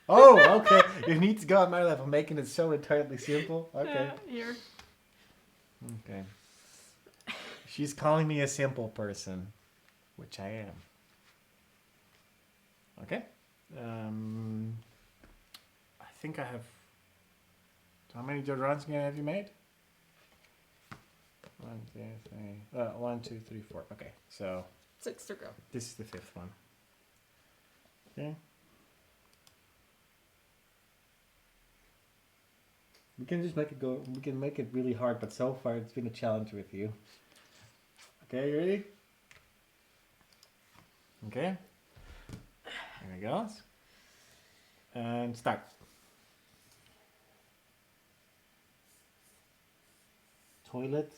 Oh, okay. You need to go on my level, making it so retardedly simple. Okay. Here. Okay. She's calling me a simple person, which I am. Okay. I think I have... How many runs have you made? 1, 2, 3. 1, 2, 3, 4. Okay, so 6 to go. this is the 5th one. Okay. We can just make it go. We can make it really hard, but so far it's been a challenge with you. Okay, you ready? Okay. Here it goes. And start. Toilet.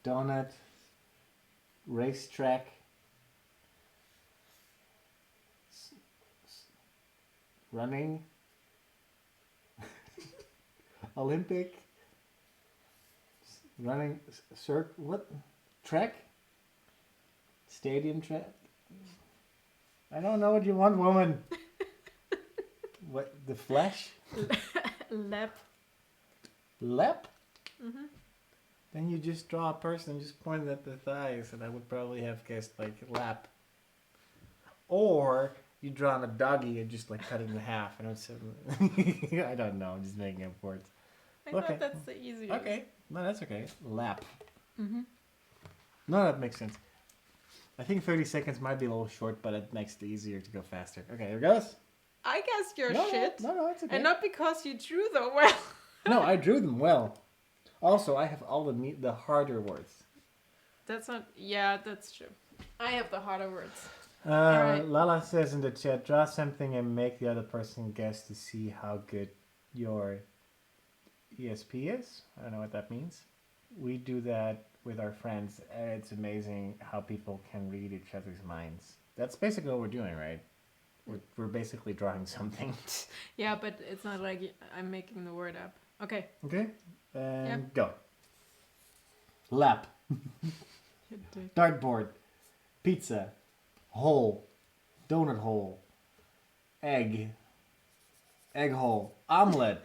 Donut. Racetrack. Running. Olympic. Running. What? Track? Stadium track? I don't know what you want, woman. What? The flesh? Lap. Lep? Mm-hmm. Then you just draw a person, just point at the thighs, and I would probably have guessed like lap. Or you draw on a doggy and just like cut it in half, and it's I don't know. I'm just making up words. I thought that's the easiest. Okay, no, that's okay. Lap. Mm-hmm. No, that makes sense. I think 30 seconds might be a little short, but it makes it easier to go faster. Okay, here it goes. I guessed your shit. No, it's okay. And not because you drew them well. No, I drew them well. Also, I have all the harder words. That's not... Yeah, that's true. I have the harder words. Lala says in the chat, draw something and make the other person guess to see how good your ESP is. I don't know what that means. We do that with our friends, and it's amazing how people can read each other's minds. That's basically what we're doing, right? We're basically drawing something. Yeah, but it's not like I'm making the word up. Okay. Okay? And Yeah. go. Lap. You dick. Dartboard. Pizza. Hole. Donut hole. Egg. Egg hole. Omelet.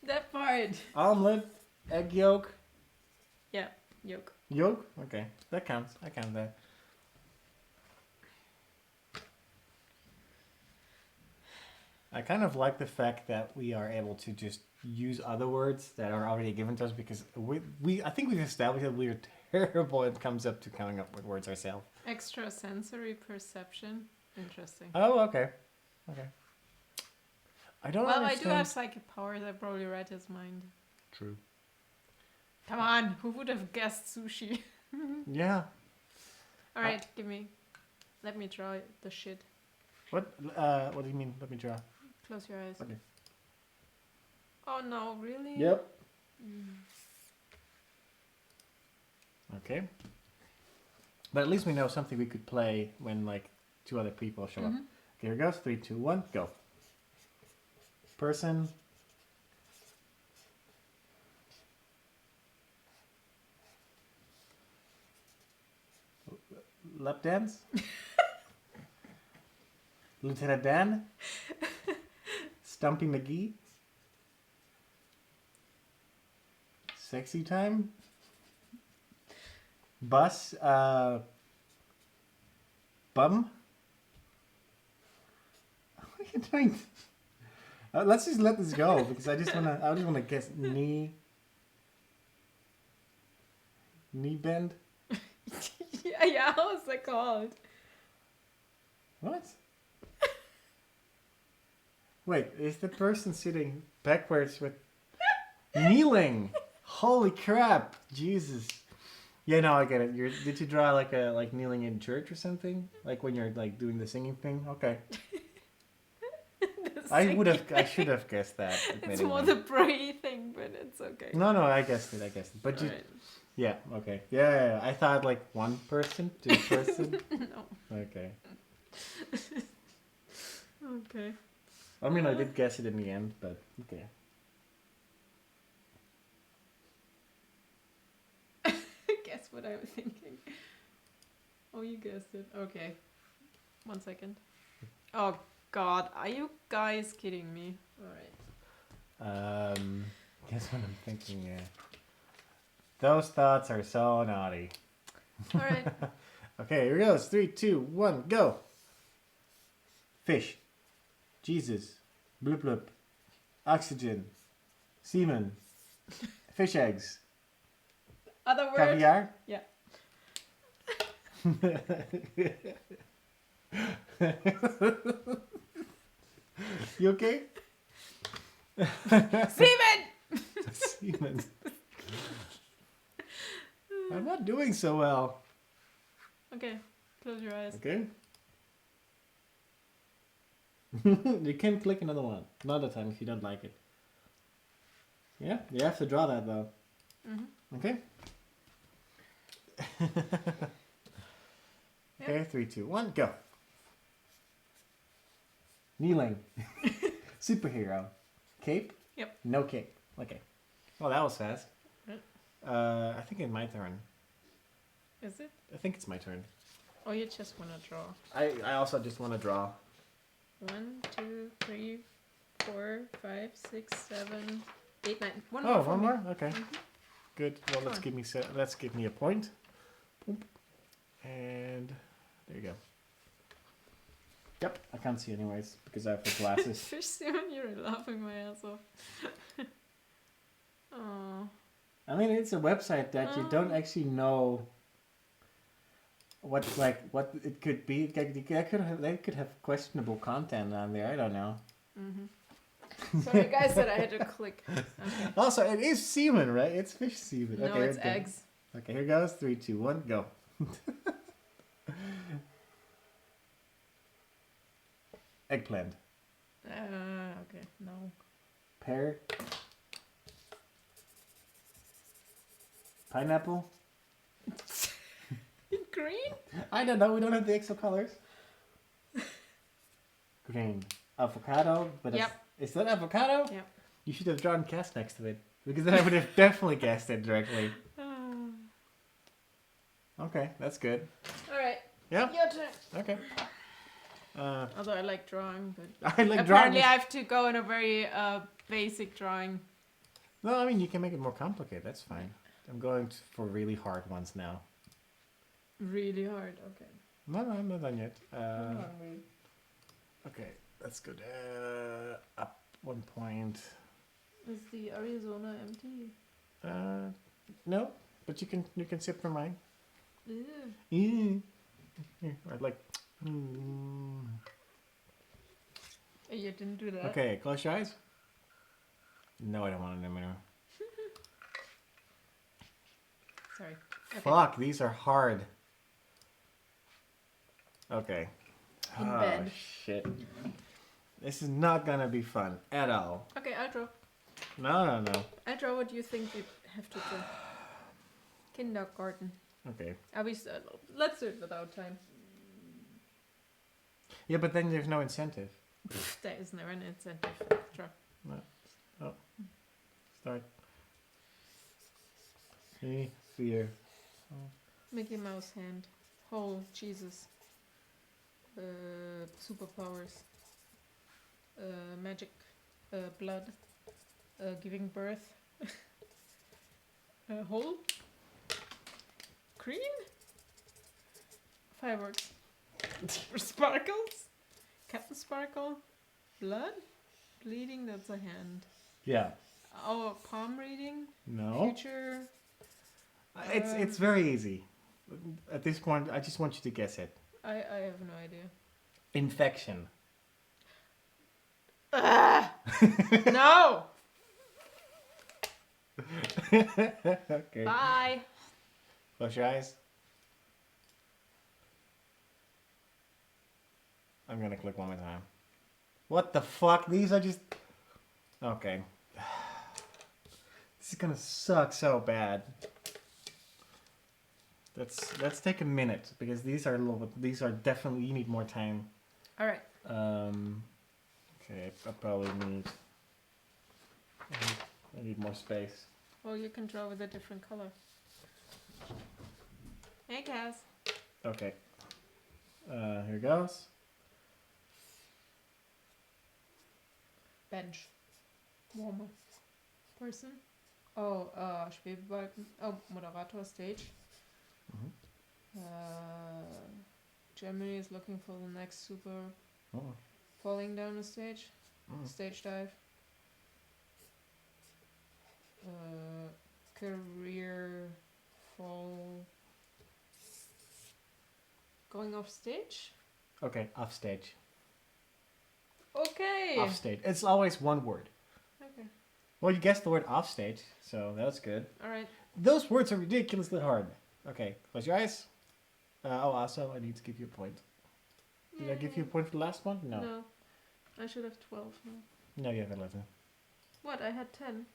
That part. Omelet. Egg yolk. Yeah, yolk. Yolk? Okay. That counts. I count that. I kind of like the fact that we are able to just use other words that are already given to us because I think we've established that we are terrible when it comes up to coming up with words ourselves. Extrasensory perception. Interesting. Oh, okay. Okay. I don't Well, understand. I do have psychic powers. I probably read his mind. True. Come on, who would have guessed sushi? Yeah. All right, let me draw the shit. What do you mean? Let me draw. Close your eyes. Okay. Oh no, really? Yep. Okay. But at least we know something we could play when like 2 other people show up. Mhm. Okay, here goes. 3, 2, 1, go. Person. Lap dance. Lieutenant Dan. Stumpy McGee. Sexy time. Bus. Bum. What are you doing? Let's just let this go because I just wanna guess knee bend. Yeah, how's that called? What? Wait, is the person sitting backwards with kneeling? Holy crap! Jesus. Yeah, no, I get it. Did you draw like kneeling in church or something? Like when you're like doing the singing thing? Okay. I should have guessed that. It's more the brainy thing, but it's okay. No, I guessed it. But Alright. yeah, okay. Yeah. I thought like 1 person, 2 person. No. Okay. Okay. I mean, I did guess it in the end, but okay. Guess what I was thinking. Oh, you guessed it. Okay. 1 second. Oh God, are you guys kidding me? Alright. Guess what I'm thinking here. Those thoughts are so naughty. Alright. Okay, here goes. 3, 2, 1, go. Fish. Jesus. Bloop bloop. Oxygen. Semen. Fish eggs. Other word? Caviar. Yeah. You okay? Semen! Semen. I'm not doing so well. Okay, close your eyes. Okay. You can click another time if you don't like it. Yeah, you have to draw that though. Mm-hmm. Okay. Okay, 3, 2, 1, go. Kneeling. Superhero. Cape? Yep. No cape. Okay. Well, that was fast. Right. I think it's my turn. Is it? I think it's my turn. Oh, you just want to draw. I also just want to draw. 1, 2, 3, 4, 5, 6, 7, 8, 9. One Oh, more. for one me. more? Okay. Mhm. Good. Well, let's Sure. give me a point. Boop. And there you go. Yep, I can't see anyways because I have the glasses. Fish Simon, you're laughing my ass off. Oh. I mean, it's a website that you don't actually know what it could be. They could have questionable content on there. I don't know. Mm-hmm. Sorry, guys, said I had to click. Okay. Also, it is semen, right? It's fish semen. No, Okay, it's here it goes. eggs. Okay, here goes. 3, 2, 1, go. Eggplant. Okay, no. Pear. Pineapple. Green? I don't know. We don't have the extra colors. Green. Avocado. But Yep. is that avocado? Yep. You should have drawn cast next to it. Because then I would have definitely guessed it directly. Okay, that's good. Alright. Yeah? Your turn. Okay. Although I like drawing, but I like apparently drawing. I have to go in a very basic drawing. No, I mean, you can make it more complicated. That's fine. I'm going for really hard ones now. Really hard, okay. No, I'm not done yet. I'm hungry. Okay, that's good. Up 1 point. Is the Arizona empty? No, but you can sip from mine. Ew. Here, I'd like. You didn't do that. Okay, close your eyes. No, I don't want it anymore. Sorry. Okay. Fuck, these are hard. Okay. In oh, bed. Shit. This is not gonna be fun at all. Okay, I'll draw. No. I'll draw what you think we have to draw. Kindergarten. Okay. Let's do it without time. Yeah, but then there's no incentive. There is never an incentive. Draw. Start. 3, 4. Mickey Mouse hand. Hole. Jesus. Superpowers. Magic. Blood. Giving birth. Hole. Green. Fireworks. Sparkles. Captain Sparkle. Blood. Bleeding. That's a hand. Yeah. Oh, palm reading. No. Future. It's very easy. At this point, I just want you to guess it. I have no idea. Infection. No. Okay. Bye. Close your eyes. I'm gonna click one more time. What the fuck? These are just... Okay. This is gonna suck so bad. Let's take a minute because these are definitely, you need more time. All right. Okay, I probably need I need more space. Well, you can draw with a different color. Hey, Cass. Okay. Here goes. Bench. Warmer. Person. Oh, Schwebebalken. Oh, Moderator stage. Germany is looking for the next super falling down the stage. Stage dive. Career fall. Going off stage? Okay, off stage. Okay. Off stage. It's always one word. Okay. Well, you guessed the word off stage, so that's good. All right. Those words are ridiculously hard. Okay, close your eyes. Also, I need to give you a point. Did I give you a point for the last one? No. No. I should have 12 now. No, you have 11. What? I had 10.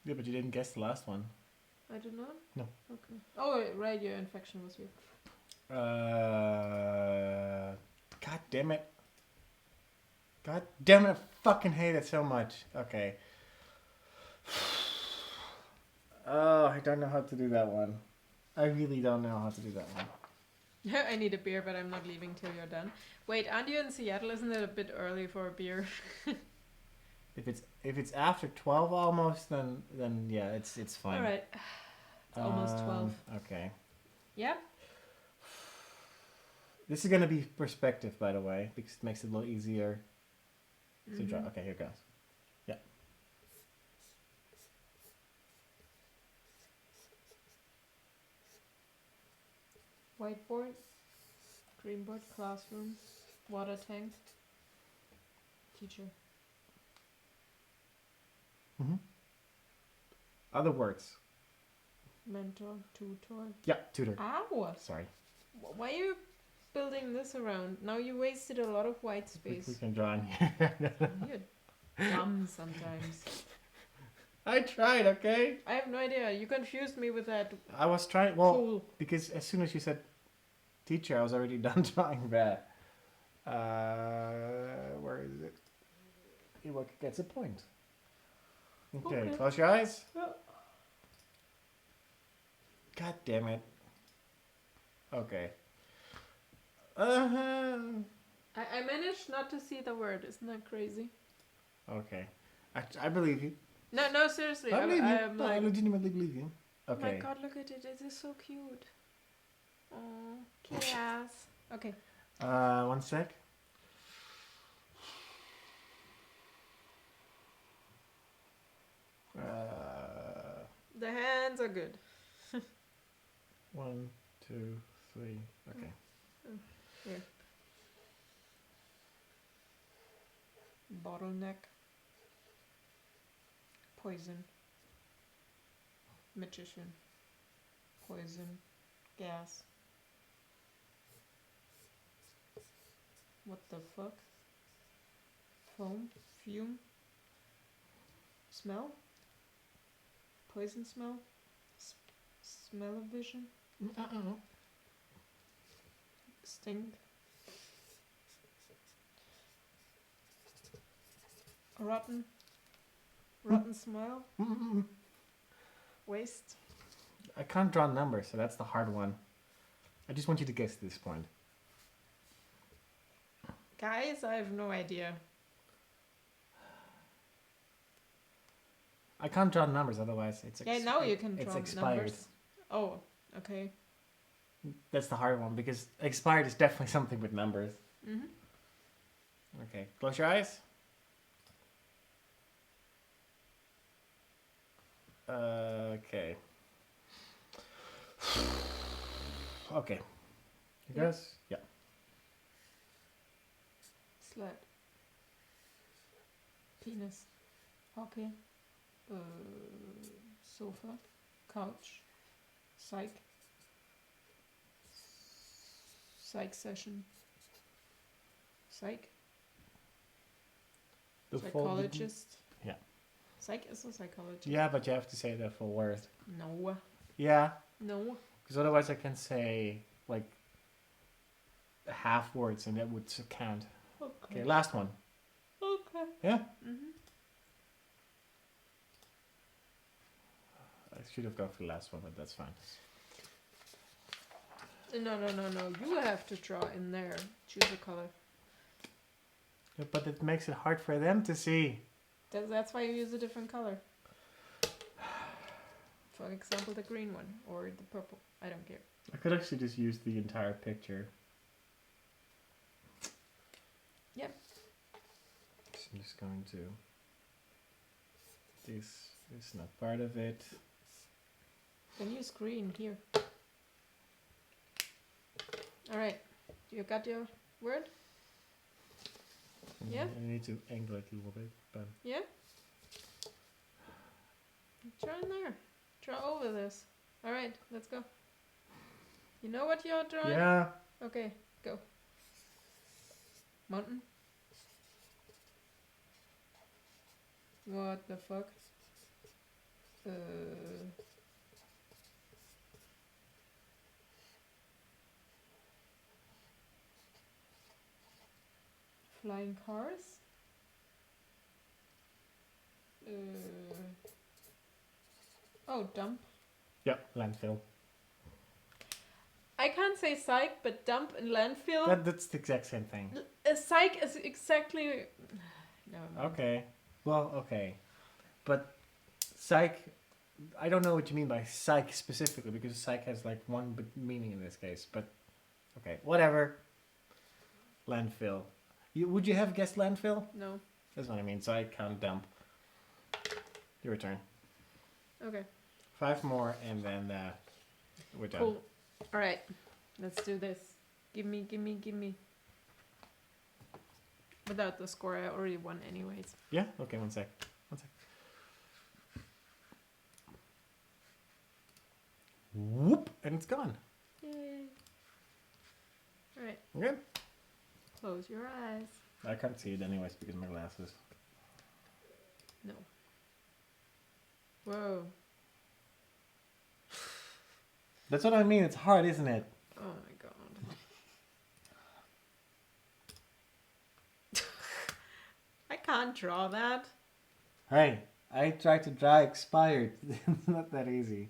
Yeah, but you didn't guess the last one. I did not? No. Okay. Oh, radio infection was here. God damn it. God damn it, I fucking hate it so much. Okay. Oh, I don't know how to do that one. I really don't know how to do that one. I need a beer, but I'm not leaving till you're done. Wait, aren't you in Seattle? Isn't it a bit early for a beer? If it's after 12 almost, then yeah, it's fine. All right. It's almost 12. Okay. Yeah? This is gonna be perspective, by the way, because it makes it a little easier to draw. Okay, here goes. Yeah. Whiteboard, green board, classroom, water tank, teacher. Other words. Mentor, tutor. Yeah, tutor. Ow! Sorry. Why are you building this around? Now you wasted a lot of white We space. can draw in here. You dumb sometimes. I tried, okay? I have no idea. You confused me with that. I was trying, well, Cool. because as soon as you said teacher, I was already done drawing that. Where is it? Ewok gets a point. Okay, Okay. close your eyes. Yeah. God damn it. Okay. Uh-huh. I managed not to see the word. Isn't that crazy? Okay. I believe you. No, seriously. I believe you. I'm No, I like, legitimately believe you. oh my Okay. god, look at it. It is so cute. Oh, chaos. Okay. 1 sec. The hands are good. 1, 2, 3. Okay. Here. Bottleneck. Poison. Magician. Poison. Gas. What the fuck? Foam. Fume. Smell. Poison smell. Smell-o-vision. Stink. Rotten. Rotten smell. Waste. I can't draw numbers, so that's the hard one. I just want you to guess at this point. Guys, I have no idea. I can't draw numbers, otherwise it's Yeah, now you can draw it's expired. numbers. Oh, okay. That's the hard one, because expired is definitely something with numbers. Mm-hmm. Okay, close your eyes. Okay. Okay. You Yeah. guys? Yeah. Slut. Penis. Hockey. Sofa. Couch. Psych. Psych session. Psych. The full- Psychologist. Yeah. Psych is a psychologist. Yeah, but you have to say the full word. No. Yeah, No. because otherwise I can say like half words and that would count. Okay, last one. Okay. Yeah? Mm-hmm. I should have gone for the last one, but that's fine. No. You have to draw in there. Choose a color. Yeah, but it makes it hard for them to see. That's why you use a different color. For example, the green one or the purple. I don't care. I could actually just use the entire picture. Yep. So I'm just going to... This is not part of it. Then use green here. Alright. You got your word? Yeah? I need to angle it a little bit, but... Yeah? Draw in there. Draw over this. Alright, let's go. You know what you're drawing? Yeah. Okay, go. Mountain. What the fuck? Flying cars. Oh, dump. Yeah, landfill. I can't say psych, but dump and landfill. That's the exact same thing. A psych is exactly. No. Okay. Well, okay. But psych, I don't know what you mean by psych specifically, because psych has like one meaning in this case. But okay, whatever. Landfill. Would you have guessed landfill? No. That's what I mean. Psych, count, dump. Your turn. Okay. 5 more, and then we're done. Cool. All right. Let's do this. Give me. Without the score, I already won anyways. Yeah. Okay. 1 sec. Whoop, and it's gone. Yay. All right. Okay. Close your eyes. I can't see it anyways because of my glasses. No. Whoa. That's what I mean. It's hard, isn't it? Oh my god. I can't draw that. Hey, I tried to draw expired. It's not that easy.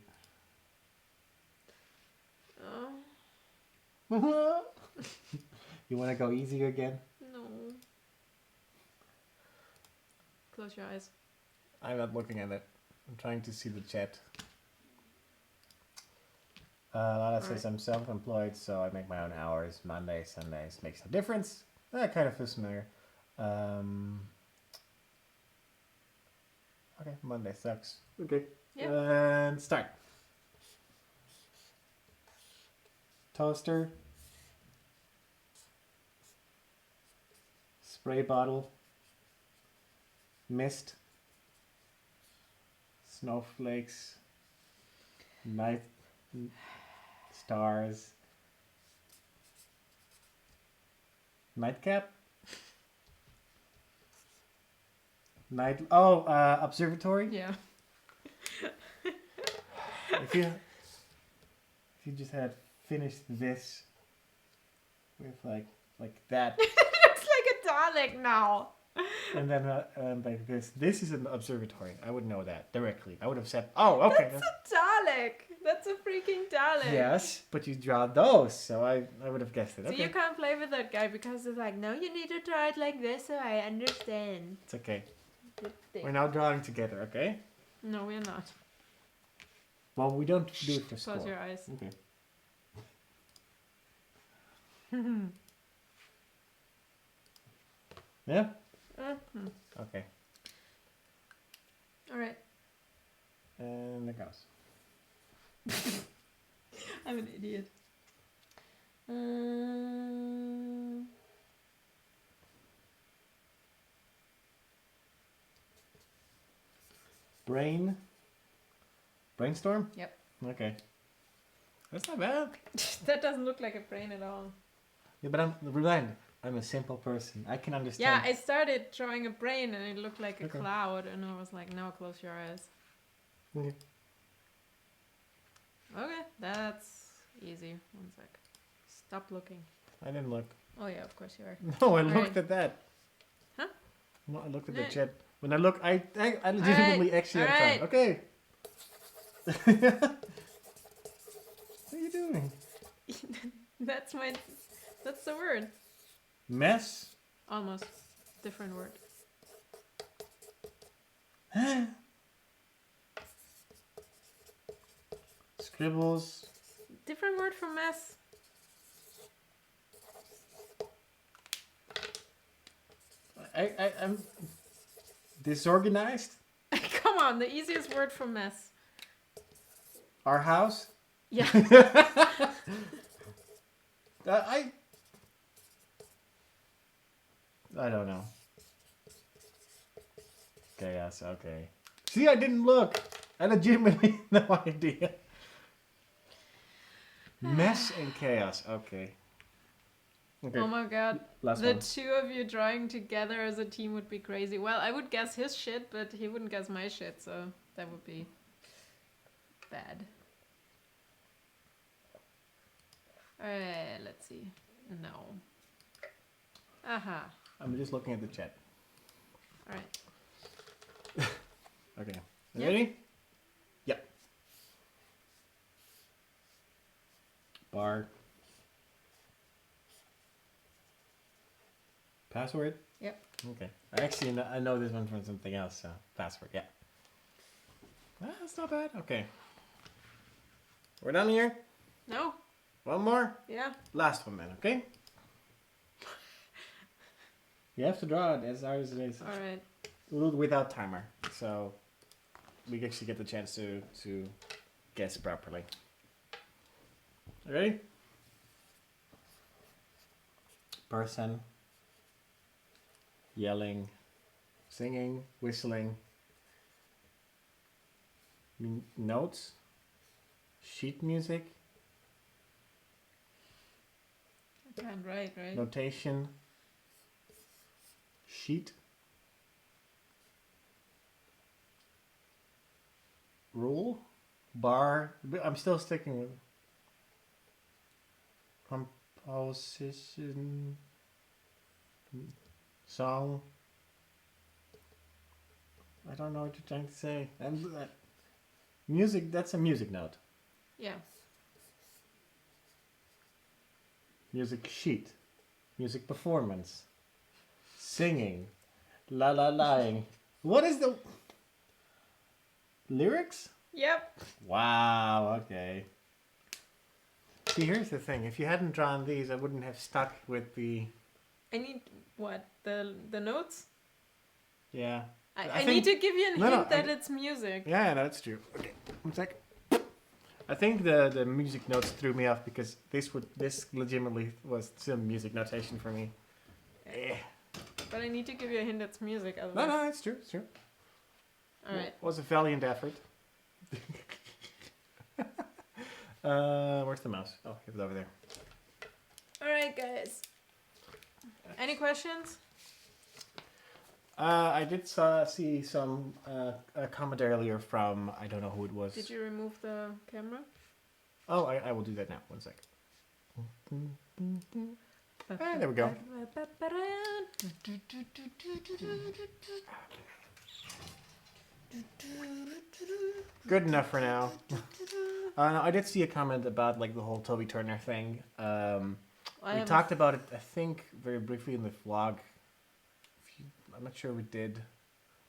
Oh. You want to go easier again? No. Close your eyes. I'm not looking at it. I'm trying to see the chat. Lala says I'm self-employed, so I make my own hours. Mondays, Sundays, makes no difference. That kind of feels familiar. Okay, Monday sucks. Okay. Yep. And start. Toaster. Spray bottle. Mist. Snowflakes. Night. Stars. Nightcap. Observatory. Yeah. If you just had finished this with like that, It looks like a Dalek now. and then like this is an observatory. I would know that directly. I would have said, "Oh, okay." That's a Dalek. That's a freaking Dalek. Yes, but you draw those, so I would have guessed it. So Okay. you can't play with that guy because it's like, no, you need to draw it like this so I understand. It's okay. Good thing. We're now drawing together, okay? No, we're not. Well, we don't do it for score. Close your eyes. Okay. Yeah? Mhm. Okay. Alright. And it goes. I'm an idiot. Brainstorm? Yep. Okay. That's not bad. That doesn't look like a brain at all. Yeah, but I'm a simple person. I can Yeah, understand. I started drawing a brain and it looked like a Okay. cloud and I was like, now close your eyes. Okay. Okay, that's easy. One sec. Stop looking. I didn't look. Oh yeah, of course you are. No, I All looked right. at that. Huh? No, I looked at No. the chat. When I look, I legitimately actually have Alright. time. Okay. What are you doing? That's the word. Mess? Almost. Different word. Scribbles. Different word for mess. I'm disorganized. Come on, the easiest word for mess. Our house. Yeah. I don't know. Chaos. Okay. See, I didn't look. I legitimately no idea. Mess and chaos. Okay. Okay. Oh my god. Last The one. two of you drawing together as a team would be crazy. Well, I would guess his shit, but he wouldn't guess my shit, so that would be bad. Alright, let's see. No. Aha. I'm just looking at the chat. Alright. Okay. You Yeah. ready? Yeah. Bar. Password? Yep. Okay. I know this one from something else, so password, yeah. That's not bad. Okay. We're done here. No? One more. Yeah. Last one then, okay? You have to draw it as ours is. Alright. Without timer, so we actually get the chance to guess properly. Ready? Person. Yelling. Singing. Whistling. Notes. Sheet music. I can't write, right? Notation. Sheet. rule, bar. I'm still sticking with composition, song. I don't know what you're trying to say. And music. That's a music note. Yeah. Music sheet. Music performance. Singing. La la lying. What is the lyrics? Yep. Wow, okay. See, here's the thing. If you hadn't drawn these, I wouldn't have stuck with the... I need what? The notes? Yeah. I need to give you a hint that it's music. Yeah, no, that's true. Okay, 1 sec. I think the music notes threw me off because this legitimately was some music notation for me. Eh. But I need to give you a hint that's music. Otherwise. No, it's true, it's true. Alright. It was a valiant effort. Where's the mouse? Oh, it's over there. Alright, guys. Any questions? I did see some a comment earlier from, I don't know who it was. Did you remove the camera? Oh, I will do that now. 1 sec. There we go. Good enough for now. I did see a comment about like the whole Toby Turner thing. We talked about it, I think, very briefly in the vlog. I'm not sure we did.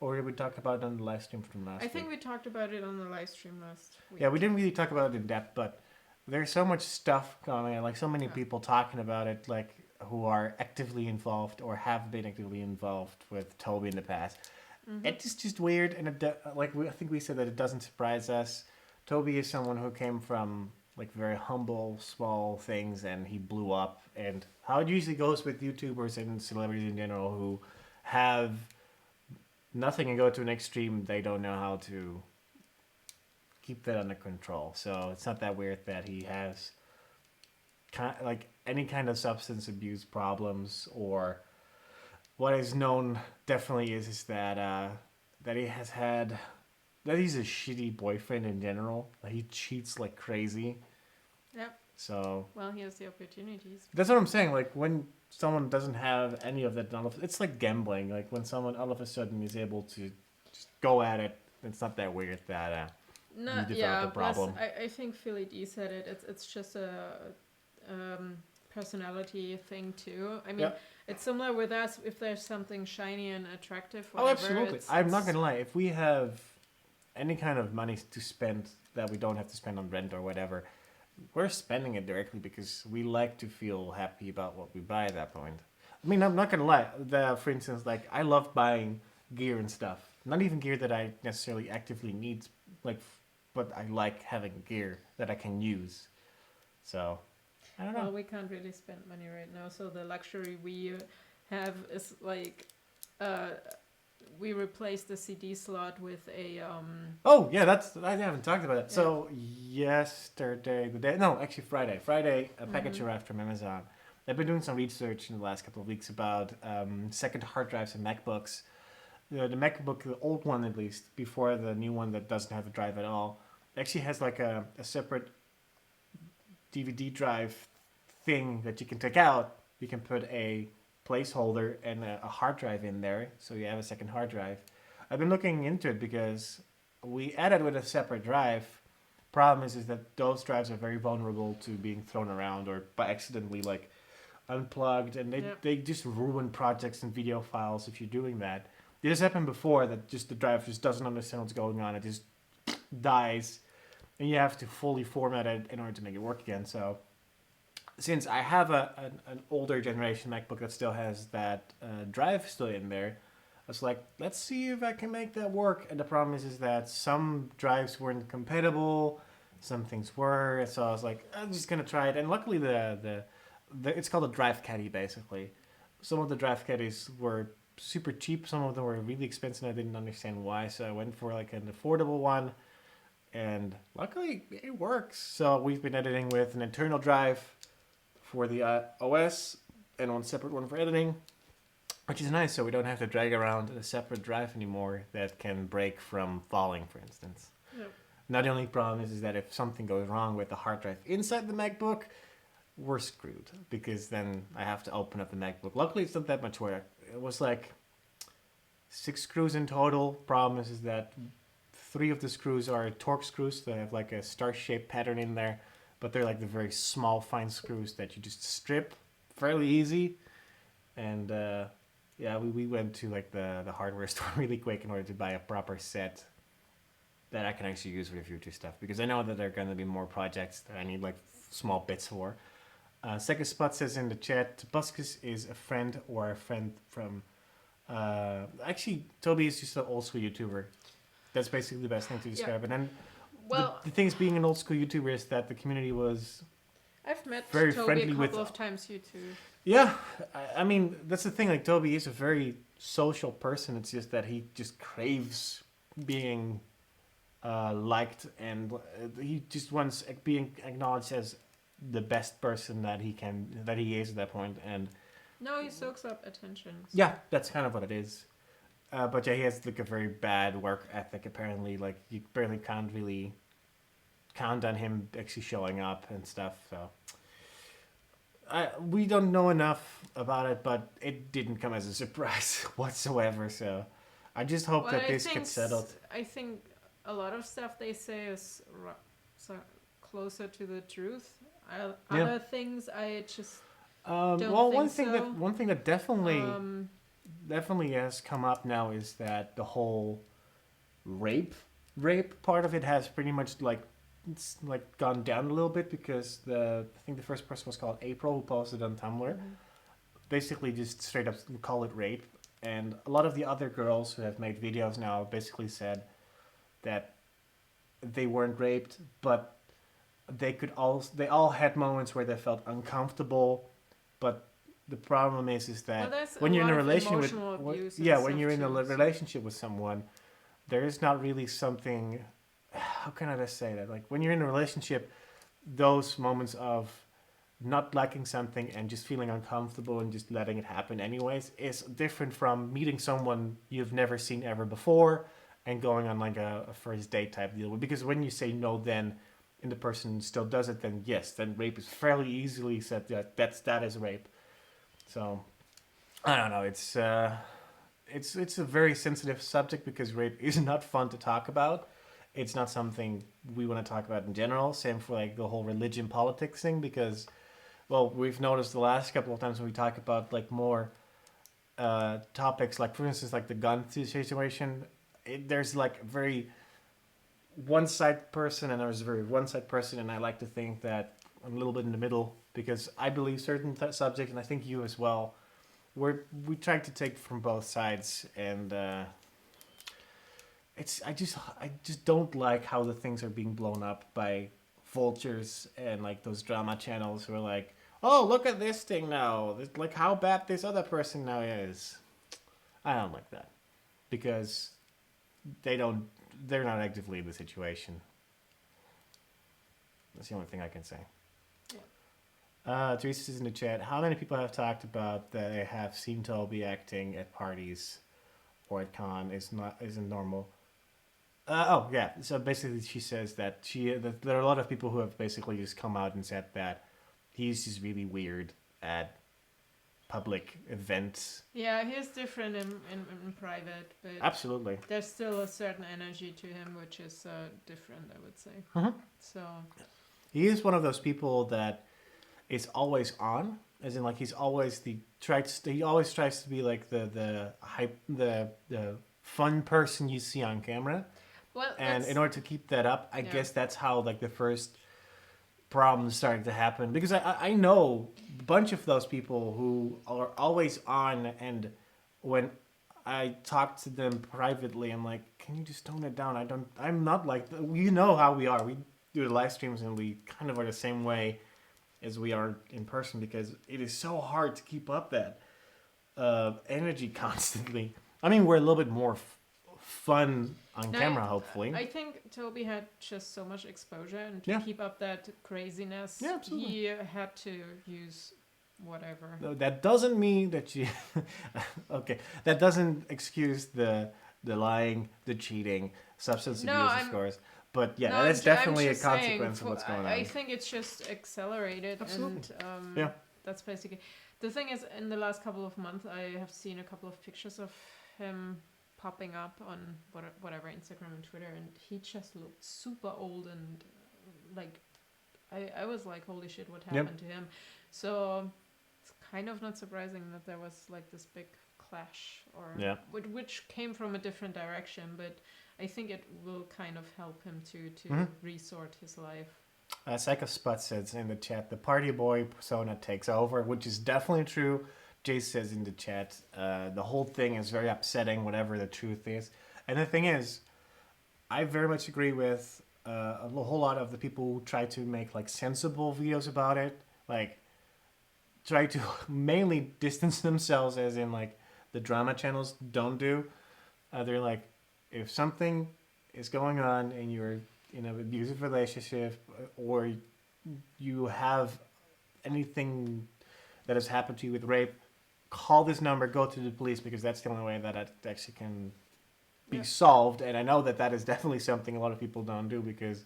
Or did we talk about it on the live stream from last week? I think we talked about it on the live stream last week. Yeah, we didn't really talk about it in depth, but there's so much stuff going on, like so many people talking about it, like who are actively involved or have been actively involved with Toby in the past. Mm-hmm. It's just weird, and I think we said that it doesn't surprise us. Toby is someone who came from like very humble, small things, and he blew up. And how it usually goes with YouTubers and celebrities in general who have nothing and go to an extreme, they don't know how to keep that under control. So it's not that weird that he has like any kind of substance abuse problems, or what is known definitely is that that he has had, that he's a shitty boyfriend in general. He cheats like crazy. Yep. So well, he has the opportunities. That's what I'm saying. Like when someone doesn't have any of that, it's like gambling. Like when someone all of a sudden is able to just go at it, it's not that weird that you develop a problem. Plus, I think Philly D said it. It's just a personality thing too. I mean, it's similar with us. If there's something shiny and attractive, whatever, absolutely. I'm not gonna lie. If we have any kind of money to spend that we don't have to spend on rent or whatever, we're spending it directly because we like to feel happy about what we buy at that point. I mean, I'm not gonna lie. For instance, like I love buying gear and stuff. Not even gear that I necessarily actively need, like, but I like having gear that I can use. So, I don't know. Well, we can't really spend money right now, so the luxury we have is like, we replaced the CD slot with a. Oh yeah, I haven't talked about that. Yeah. So yesterday, Friday, a package arrived from Amazon. I've been doing some research in the last couple of weeks about second hard drives and MacBooks. The MacBook, the old one at least, before the new one that doesn't have a drive at all, actually has like a separate DVD drive thing that you can take out. You can put a placeholder and a hard drive in there, so you have a second hard drive. I've been looking into it because we added with a separate drive. Problem is that those drives are very vulnerable to being thrown around or by accidentally like unplugged, and they just ruin projects and video files if you're doing that. This happened before, that just the drive just doesn't understand what's going on. It just dies, and you have to fully format it in order to make it work again. So since I have an older generation MacBook that still has that drive still in there, I was like, let's see if I can make that work. And the problem is that some drives weren't compatible, some things were. So I was like, I'm just gonna try it. And luckily, it's called a drive caddy basically. Some of the drive caddies were super cheap. Some of them were really expensive. I didn't understand why, so I went for like an affordable one. And luckily, it works. So we've been editing with an internal drive for the OS and one separate one for editing, which is nice, so we don't have to drag around a separate drive anymore that can break from falling, for instance. Yep. Now the only problem is that if something goes wrong with the hard drive inside the MacBook, we're screwed, because then I have to open up the MacBook. Luckily, it's not that much work. It was like 6 screws in total. Problem is that 3 of the screws are Torx screws. They have like a star-shaped pattern in there, but they're like the very small, fine screws that you just strip fairly easy. And yeah, we went to like the hardware store really quick in order to buy a proper set that I can actually use for the future stuff, because I know that there are going to be more projects that I need like small bits for. Second Spot says in the chat, Buskus is a friend or a friend from... actually, Toby is just an old school YouTuber. That's basically the best thing to describe it. And Well, the thing is, being an old school YouTuber is that the community was... I've met very Toby friendly a with- couple of times, you too. Yeah, I mean, that's the thing. Like, Toby is a very social person. It's just that he just craves being liked, and he just wants being acknowledged as the best person that he is at that point. And No, he soaks up attention. So. yeah, that's kind of what it is. But yeah, he has like a very bad work ethic. Apparently, like you barely can't really count on him actually showing up and stuff. So we don't know enough about it, but it didn't come as a surprise whatsoever. So I just hope that this gets settled. I think a lot of stuff they say is closer to the truth. Other things I just don't well, think one thing that definitely has come up now is that the whole rape part of it has pretty much like it's like gone down a little bit, because I think the first person was called April, who posted on Tumblr. Basically just straight up call it rape, and a lot of the other girls who have made videos now basically said that they weren't raped, but they all had moments where they felt uncomfortable. But the problem is that when you're in a relationship when you're in a relationship with someone, there is not really something. How can I just say that? Like when you're in a relationship, those moments of not liking something and just feeling uncomfortable and just letting it happen anyways is different from meeting someone you've never seen ever before and going on like a first date type deal. Because when you say no then, and the person still does it, then yes, then rape is fairly easily said that is rape. So I don't know. It's a very sensitive subject, because rape is not fun to talk about. It's not something we want to talk about in general. Same for like the whole religion politics thing, because, well, we've noticed the last couple of times when we talk about like more topics, like for instance, like the gun situation, there's like a very one-side person and there's a very one-side person, and I like to think that I'm a little bit in the middle, because I believe certain subjects, and I think you as well, we try to take from both sides, and I just don't like how the things are being blown up by vultures and like those drama channels who are like, oh, look at this thing now, like how bad this other person now is. I don't like that, because they're not actively in the situation. That's the only thing I can say. Teresa is in the chat. How many people have talked about that they have seen Toby acting at parties or at con isn't normal? Oh yeah. So basically, she says that there are a lot of people who have basically just come out and said that he's just really weird at public events. Yeah, he's different in private, but Absolutely. there's still a certain energy to him, which is different, I would say. So he is one of those people that is always on, as in like he always tries to be like the fun person you see on camera. well, And in order to keep that up, I guess that's how like the first problems started to happen. Because I know a bunch of those people who are always on, and when I talk to them privately, I'm like, can you just tone it down? I'm not like, you know how we are. We do the live streams and we kind of are the same way as we are in person, because it is so hard to keep up that energy constantly. I mean, we're a little bit more fun on camera, hopefully. I think Toby had just so much exposure, and to Yeah. keep up that craziness, Yeah, absolutely. he had to use whatever. No, that doesn't mean that you... Okay, that doesn't excuse the lying, the cheating, substance abuse, of course. But yeah, No, that is definitely a just saying, consequence of what's going on. I think it's just accelerated. Absolutely. And Yeah. that's basically... The thing is, in the last couple of months, I have seen a couple of pictures of him popping up on whatever, Instagram and Twitter, and he just looked super old and like... I was like, holy shit, what happened to him? So it's kind of not surprising that there was like this big clash, or which came from a different direction, but I think it will kind of help him to resort his life. Psychospot says in the chat, the party boy persona takes over, which is definitely true. Jay says in the chat, the whole thing is very upsetting, whatever the truth is. And the thing is, I very much agree with a whole lot of the people who try to make like sensible videos about it, like try to mainly distance themselves, as in like the drama channels don't do. They're like, if something is going on and you're in an abusive relationship, or you have anything that has happened to you with rape, call this number, go to the police, because that's the only way that it actually can be solved. And I know that that is definitely something a lot of people don't do, because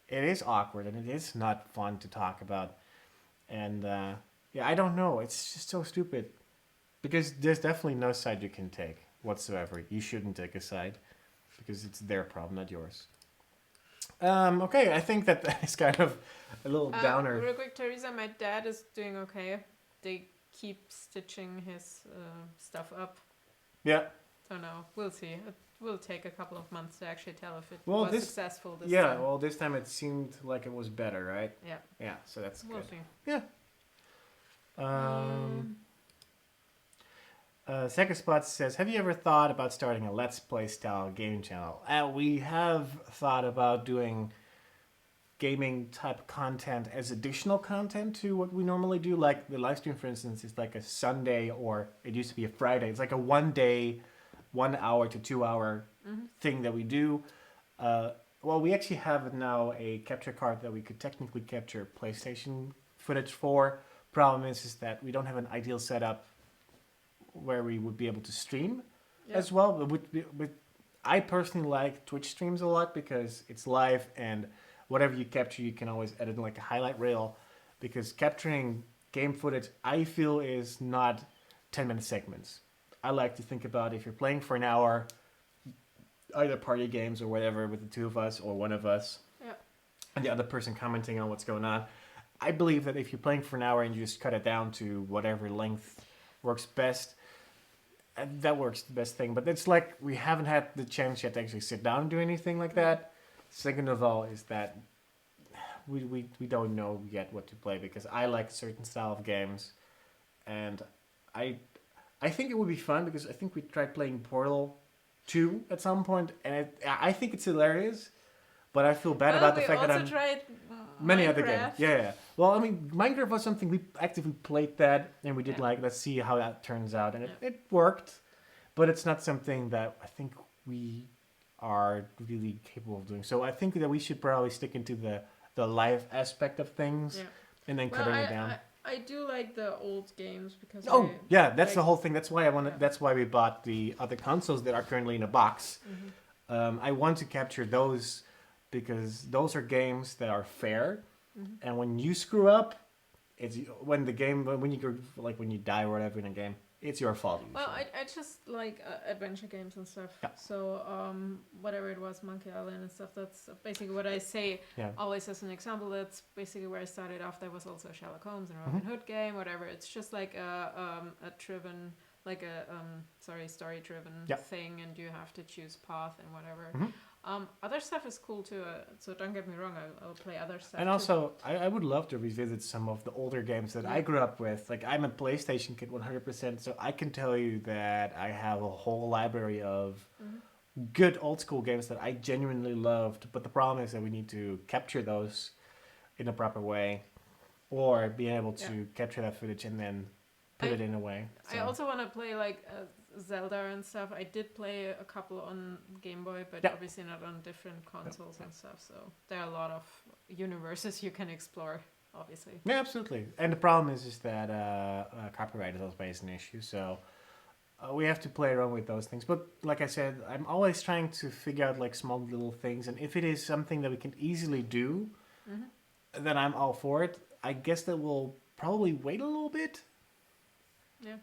it is awkward and it is not fun to talk about. And yeah, I don't know. It's just so stupid, because there's definitely no side you can take whatsoever. You shouldn't take a side, because it's their problem, not yours. Okay, I think that is kind of a little downer. Real quick, Teresa, my dad is doing okay. They keep stitching his stuff up. Yeah. So no, we'll see. It will take a couple of months to actually tell if it was successful this time. Yeah, well, this time it seemed like it was better, right? Yeah. Yeah, so that's we'll good. See. Yeah. Second Spot says, have you ever thought about starting a Let's Play style game channel? We have thought about doing gaming type content as additional content to what we normally do. Like the live stream, for instance, is like a Sunday, or it used to be a Friday. It's like a 1 day, 1 hour to 2 hour thing that we do. Well, we actually have now a capture card that we could technically capture PlayStation footage for. Problem is that we don't have an ideal setup where we would be able to stream as well. But I personally like Twitch streams a lot, because it's live, and whatever you capture, you can always edit in like a highlight reel, because capturing game footage, I feel, is not 10-minute segments. I like to think about, if you're playing for an hour, either party games or whatever, with the two of us or one of us, and the other person commenting on what's going on. I believe that if you're playing for an hour and you just cut it down to whatever length works best, that works the best thing. But it's like we haven't had the chance yet to actually sit down and do anything like that. Second of all is that we don't know yet what to play, because I like a certain style of games, and I think it would be fun, because I think we tried playing Portal 2 at some point, and I think it's hilarious, but I feel bad about the fact that I'm... tried many Minecraft. other games. Yeah. Well, I mean, Minecraft was something we actively played that, and we did like, let's see how that turns out, and it worked, but it's not something that I think we are really capable of doing. So I think that we should probably stick into the live aspect of things, and then cutting it down. I do like the old games, because that's the whole thing. That's why I wanted. That's why we bought the other consoles that are currently in a box. I want to capture those, because those are games that are fair, and when you screw up, it's when you die or whatever in a game, it's your fault. Well, I just like adventure games and stuff. Yeah. So whatever it was, Monkey Island and stuff, that's basically what I say always as an example. That's basically where I started off. There was also a Sherlock Holmes and Robin Hood game, whatever. It's just like a driven, like a story-driven thing, and you have to choose path and whatever. Other stuff is cool too, so don't get me wrong, I'll play other stuff and also, I would love to revisit some of the older games that I grew up with. Like, I'm a PlayStation kid 100%, so I can tell you that I have a whole library of good old school games that I genuinely loved, but the problem is that we need to capture those in a proper way, or being able to capture that footage and then put it in a way. So. I also want to play like Zelda and stuff. I did play a couple on Game Boy, but obviously not on different consoles and stuff. So there are a lot of universes you can explore, obviously. Yeah, absolutely. And the problem is that copyright is always an issue. So we have to play around with those things. But like I said, I'm always trying to figure out like small little things, and if it is something that we can easily do, then I'm all for it. I guess that we'll probably wait a little bit. Yeah.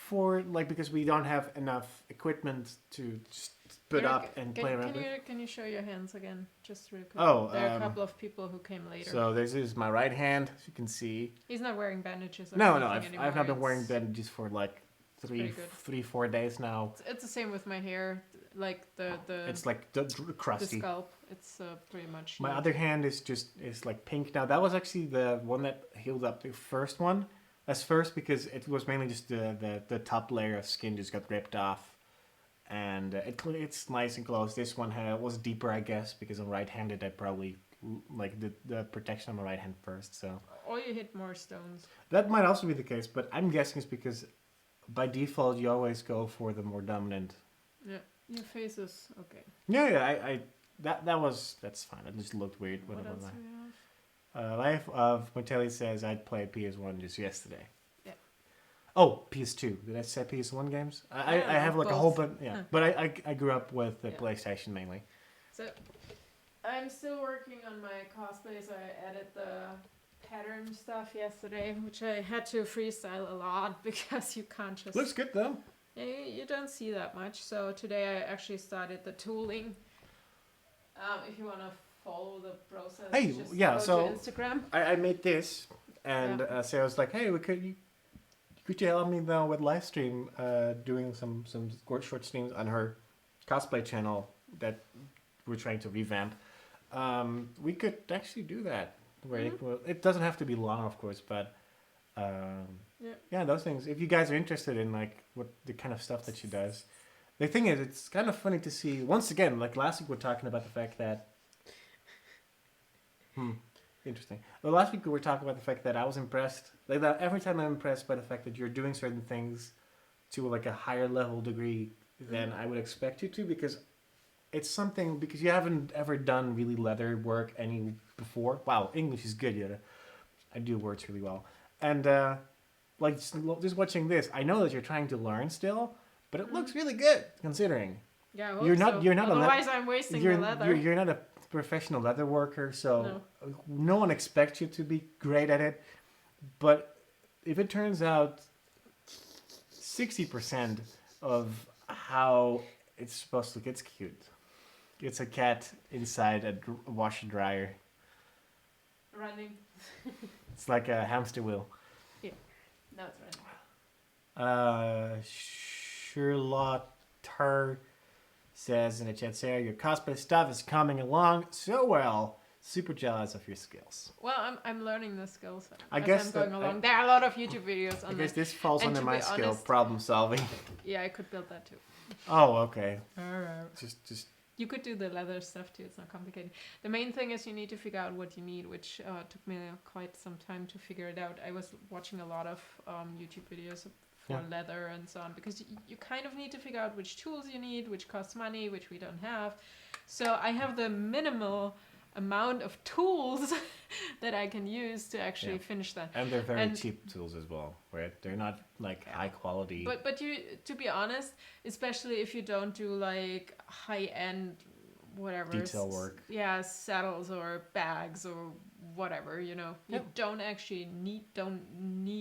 For like because we don't have enough equipment to just put up and play around with. Can you show your hands again, just real quick? Oh, there are a couple of people who came later. So this is my right hand, as you can see. He's not wearing bandages. Or No, anything I've not been wearing It's bandages for like three, 4 days now. It's the same with my hair, like the It's like the crusty. the scalp. It's pretty much. My healed. other hand is like pink now. That was actually the one that healed up the first one. As first because it was mainly just the top layer of skin just got ripped off, and it's nice and close. This one was deeper, I guess, because I'm right-handed. I probably like the protection on my right hand first. So. Or you hit more stones. That might also be the case, but I'm guessing it's because by default you always go for the more dominant. Yeah, your face is okay. Yeah, that's fine. It just looked weird. What else do we have? Life of Motelli says I played PS1 just yesterday. Yeah. Oh, PS2. Did I say PS1 games? I have like both. a whole bunch. Yeah, but I grew up with the PlayStation mainly. So I'm still working on my cosplay. So I added the pattern stuff yesterday, which I had to freestyle a lot because you can't just. Looks good though. Yeah, you don't see that much. So today I actually started the tooling. If you want to follow the process, Hey, just yeah, go so to Instagram. I made this, and Sarah was like, "Hey, could you help me though with live stream, doing some short streams on her cosplay channel that we're trying to revamp? We could actually do that. Where it doesn't have to be long, of course, but yeah, those things. If you guys are interested in like what the kind of stuff that she does, the thing is, it's kind of funny to see. Once again, like last week, we're talking about the fact that. Interesting. Well, last week we were talking about the fact that I was impressed. Like that every time I'm impressed by the fact that you're doing certain things to like a higher level degree than I would expect you to, because it's something because you haven't ever done really leather work any before. Wow, English is good, yeah. I do words really well. And like just watching this, I know that you're trying to learn still, but it looks really good considering. Yeah, I hope You're not. so. You're not. Otherwise, I'm wasting the leather. You're not a professional leather worker, so no one expects you to be great at it. But if it turns out 60% of how it's supposed to look, it's cute. It's a cat inside a washer dryer. Running. It's like a hamster wheel. Yeah. No, it's running. Charlotte says in the chat, Sarah, your cosplay stuff is coming along so well. Super jealous of your skills. Well, I'm learning the skills I as guess I'm going along. There are a lot of YouTube videos on I guess that. this falls And under to my be skill, honest- problem solving. Yeah, I could build that too. Oh, okay. Just You could do the leather stuff too. It's not complicated. The main thing is you need to figure out what you need, which took me quite some time to figure it out. I was watching a lot of YouTube videos for leather and so on, because you kind of need to figure out which tools you need, which costs money, which we don't have. So I have the minimal amount of tools that I can use to actually finish that. And they're very cheap tools as well, right? They're not like high quality. But you, to be honest, especially if you don't do like high end whatever detail work. Yeah, saddles or bags or whatever, you know. You don't actually need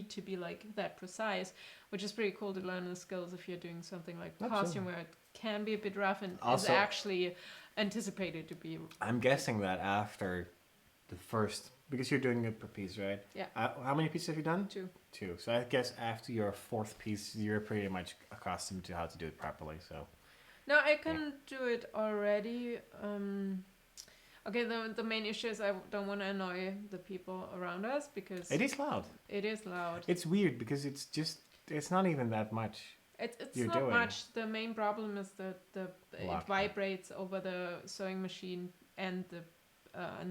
to be like that precise, which is pretty cool to learn the skills if you're doing something like costume where it can be a bit rough and Also, is actually anticipated to be. I'm guessing that after the first, because you're doing it per piece, right? Yeah. How many pieces have you done? 2. 2. So I guess after your 4th piece, you're pretty much accustomed to how to do it properly. So. No, I can do it already. Okay, the main issue is I don't want to annoy the people around us because It is loud. It is loud. It's weird because it's not even that much. It's you're not doing. much. The main problem is that it vibrates over the sewing machine and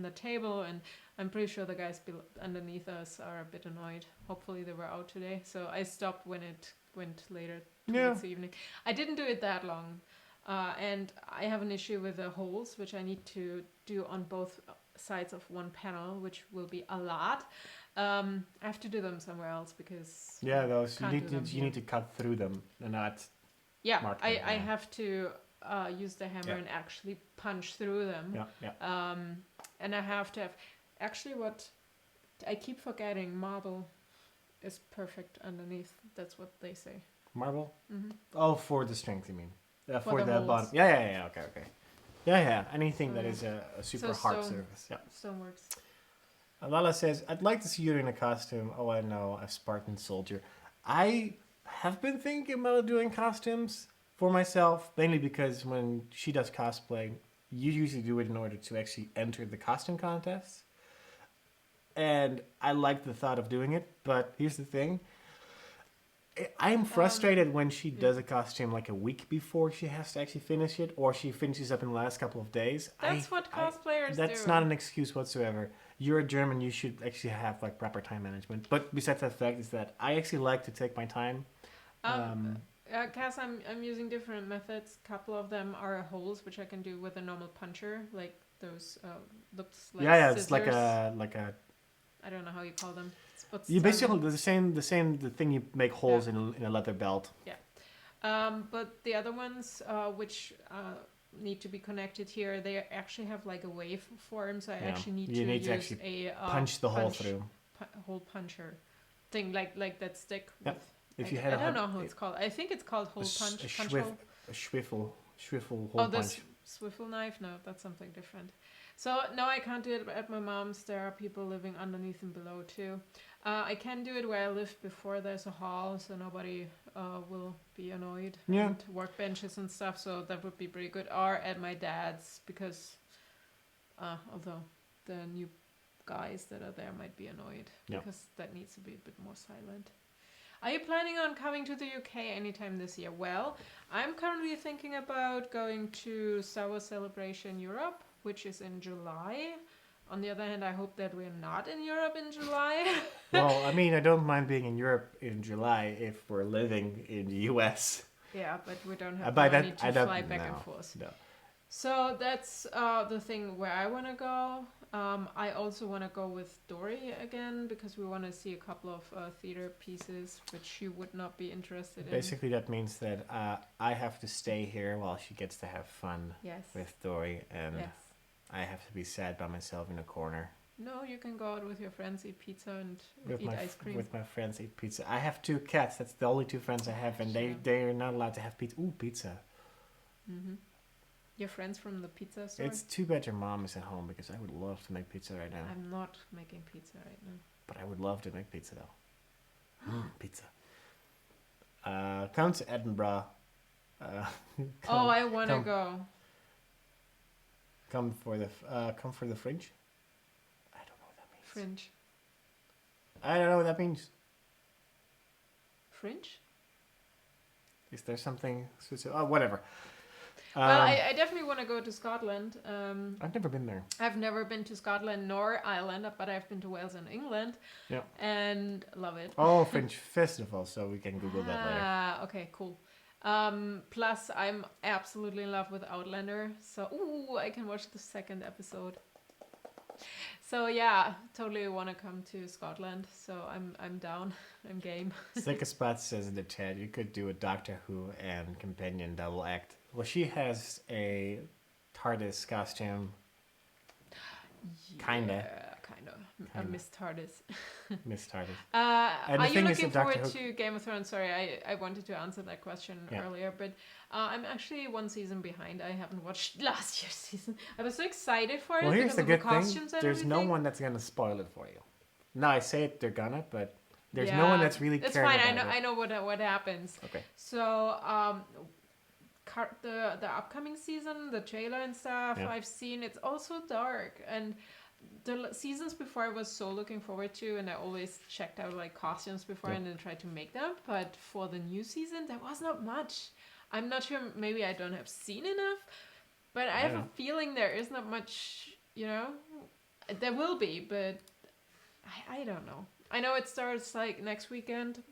the table, and I'm pretty sure the guys underneath us are a bit annoyed. Hopefully they were out today, so I stopped when it went later towards the evening. I didn't do it that long, and I have an issue with the holes, which I need to do on both sides of one panel, which will be a lot. I have to do them somewhere else because Yeah, those can't do them you here. need to cut through them and not. Yeah, mark I them, I yeah. have to use the hammer Yeah. and actually punch through them. Yeah. And I have to have actually what I keep forgetting marble is perfect underneath. That's what they say. Marble. Hmm. Oh, for the strength, you mean? For the the bottom. holes. Yeah. Okay. Yeah. Anything that So- is a super so hard stone. surface. Yeah. Stone works. Lala says, "I'd like to see you in a costume. Oh, I know, a Spartan soldier. I have been thinking about doing costumes for myself, mainly because when she does cosplay, you usually do it in order to actually enter the costume contests. And I like the thought of doing it, but here's the thing. I'm frustrated when she does a costume like a week before she has to actually finish it, or she finishes up in the last couple of days. That's what cosplayers That's do. not an excuse whatsoever. You're a German, you should actually have like proper time management. But besides that fact is that I actually like to take my time. Cass, I'm using different methods. Couple of them are holes, which I can do with a normal puncher, like those looks like yeah, scissors. it's like a. I don't know how you call them. You basically the thing you make holes in a leather belt. Yeah. But the other ones, which need to be connected here, they actually have like a wave form, so I actually need to use actually a punch the hole through. Hole puncher thing, like that stick. Yep. With, If you I had don't know how it's called. I think it's called hole punch. a swivel hole punch. Swivel knife? No, that's something different. So no, I can't do it at my mom's. There are people living underneath and below too. I can do it where I lived before there's a hall, so nobody will be annoyed. Yeah. And workbenches and stuff, so that would be pretty good. Or at my dad's, because although the new guys that are there might be annoyed, because that needs to be a bit more silent. Are you planning on coming to the UK anytime this year? Well, I'm currently thinking about going to Sour Celebration Europe, which is in July. On the other hand, I hope that we're not in Europe in July. Well, I mean, I don't mind being in Europe in July if we're living in the US. Yeah, but we don't have By money that, to fly back and forth. No. So that's the thing where I want to go. I also want to go with Dory again because we want to see a couple of theater pieces, which she would not be interested in. Basically, that means that I have to stay here while she gets to have fun with Dory, and I have to be sad by myself in a corner. No, you can go out with your friends, eat pizza, and eat ice cream. With my friends, eat pizza. I have 2 cats. That's the only 2 friends I have, and they are not allowed to have pizza. Ooh, pizza. Mm-hmm. Your friends from the pizza store? It's too bad your mom is at home because I would love to make pizza right now. I'm not making pizza right now. But I would love to make pizza though. Pizza. Come to Edinburgh. I want to go. Come for the fringe. I don't know what that means. Fringe. I don't know what that means. Fringe? Is there something? Oh, whatever. Well, I definitely want to go to Scotland. I've never been there. I've never been to Scotland nor Ireland, but I've been to Wales and England. Yeah. And love it. Oh, Fringe Festival, so we can Google that later. Okay, cool. Plus, I'm absolutely in love with Outlander, so I can watch the 2nd episode. So yeah, totally want to come to Scotland. So I'm down. I'm game. Sika Spot says in the chat, you could do a Doctor Who and companion double act. Well, she has a TARDIS costume. Kinda. A Miss TARDIS. Miss TARDIS. Are you looking forward to Game of Thrones? Sorry, I wanted to answer that question earlier, but I'm actually 1 season behind. I haven't watched last year's season. I was so excited for it. Well, here's the good thing. There's no everything. one that's gonna spoil it for you. No, I say it, they're gonna, but there's no one that's really caring about it. It's fine. I know what happens. Okay. So the upcoming season, the trailer and stuff I've seen, it's also dark, and the seasons before I was so looking forward to, and I always checked out like costumes before and then tried to make them, but for the new season there was not much. I'm not sure, maybe I don't have seen enough, but I have a feeling there is not much, there will be, but I don't know. I know it starts like next weekend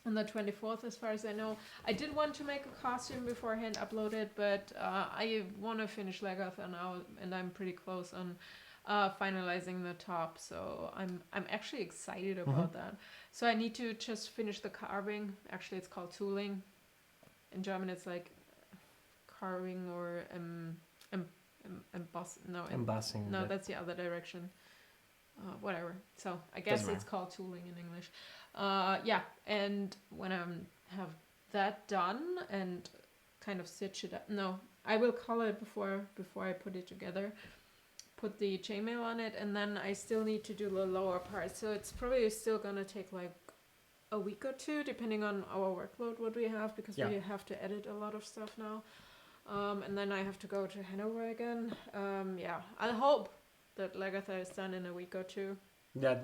on the 24th, as far as I know. I did want to make a costume beforehand, upload it, but I want to finish Legathon now, and I'm pretty close on finalizing the top. So I'm actually excited about that. So I need to just finish the carving. Actually, it's called tooling. In German, it's like carving or Embossing. No, that's the other direction. Whatever. So I guess Doesn't it's called tooling in English. Yeah, and when I have that done and kind of stitch it up. No, I will color it before I put it together. Put the chainmail on it, and then I still need to do the lower part. So it's probably still gonna take like a week or two, depending on our workload, what we have, because we have to edit a lot of stuff now. And then I have to go to Hanover again. Yeah, I hope that Lagatha is done in a week or two. Yeah,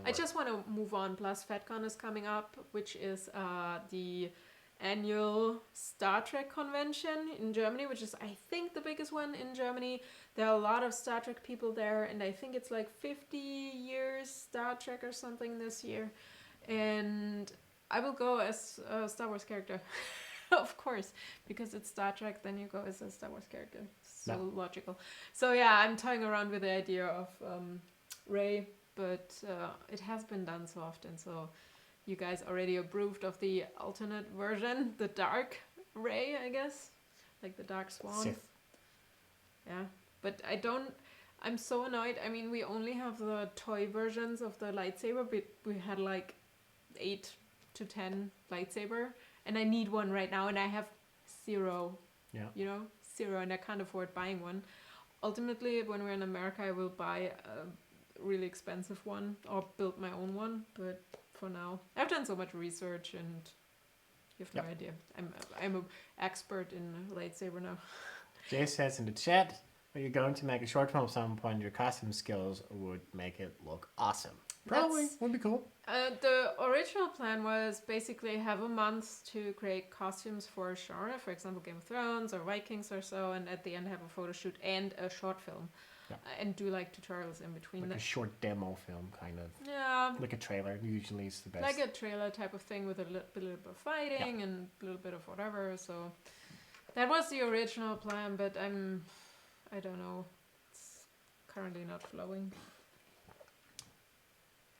I just want to move on. Plus, FatCon is coming up, which is the annual Star Trek convention in Germany, which is, I think, the biggest one in Germany. There are a lot of Star Trek people there, and I think it's like 50 years Star Trek or something this year. And I will go as a Star Wars character. Of course, because it's Star Trek, then you go as a Star Wars character. So logical. So yeah, I'm toying around with the idea of Rey, but it has been done so often. So you guys already approved of the alternate version, the Dark Rey, I guess, like the Dark Swan. Sith. Yeah, but I'm so annoyed. I mean, we only have the toy versions of the lightsaber, but we had like 8 to 10 lightsaber. And I need one right now, and I have 0. Yeah. 0, and I can't afford buying one. Ultimately, when we're in America, I will buy a really expensive one or build my own one. But for now, I've done so much research, and you have no idea. I'm an expert in lightsaber now. Jay says in the chat, when you're going to make a short film at some point, your costume skills would make it look awesome. Probably would be cool. The original plan was basically have a month to create costumes for a genre, for example, Game of Thrones or Vikings or so, and at the end have a photo shoot and a short film, and do like tutorials in between. Like a short demo film, kind of. Yeah. Like a trailer usually is the best. Like a trailer type of thing with a little bit of fighting and a little bit of whatever. So that was the original plan, but I don't know. It's currently not flowing.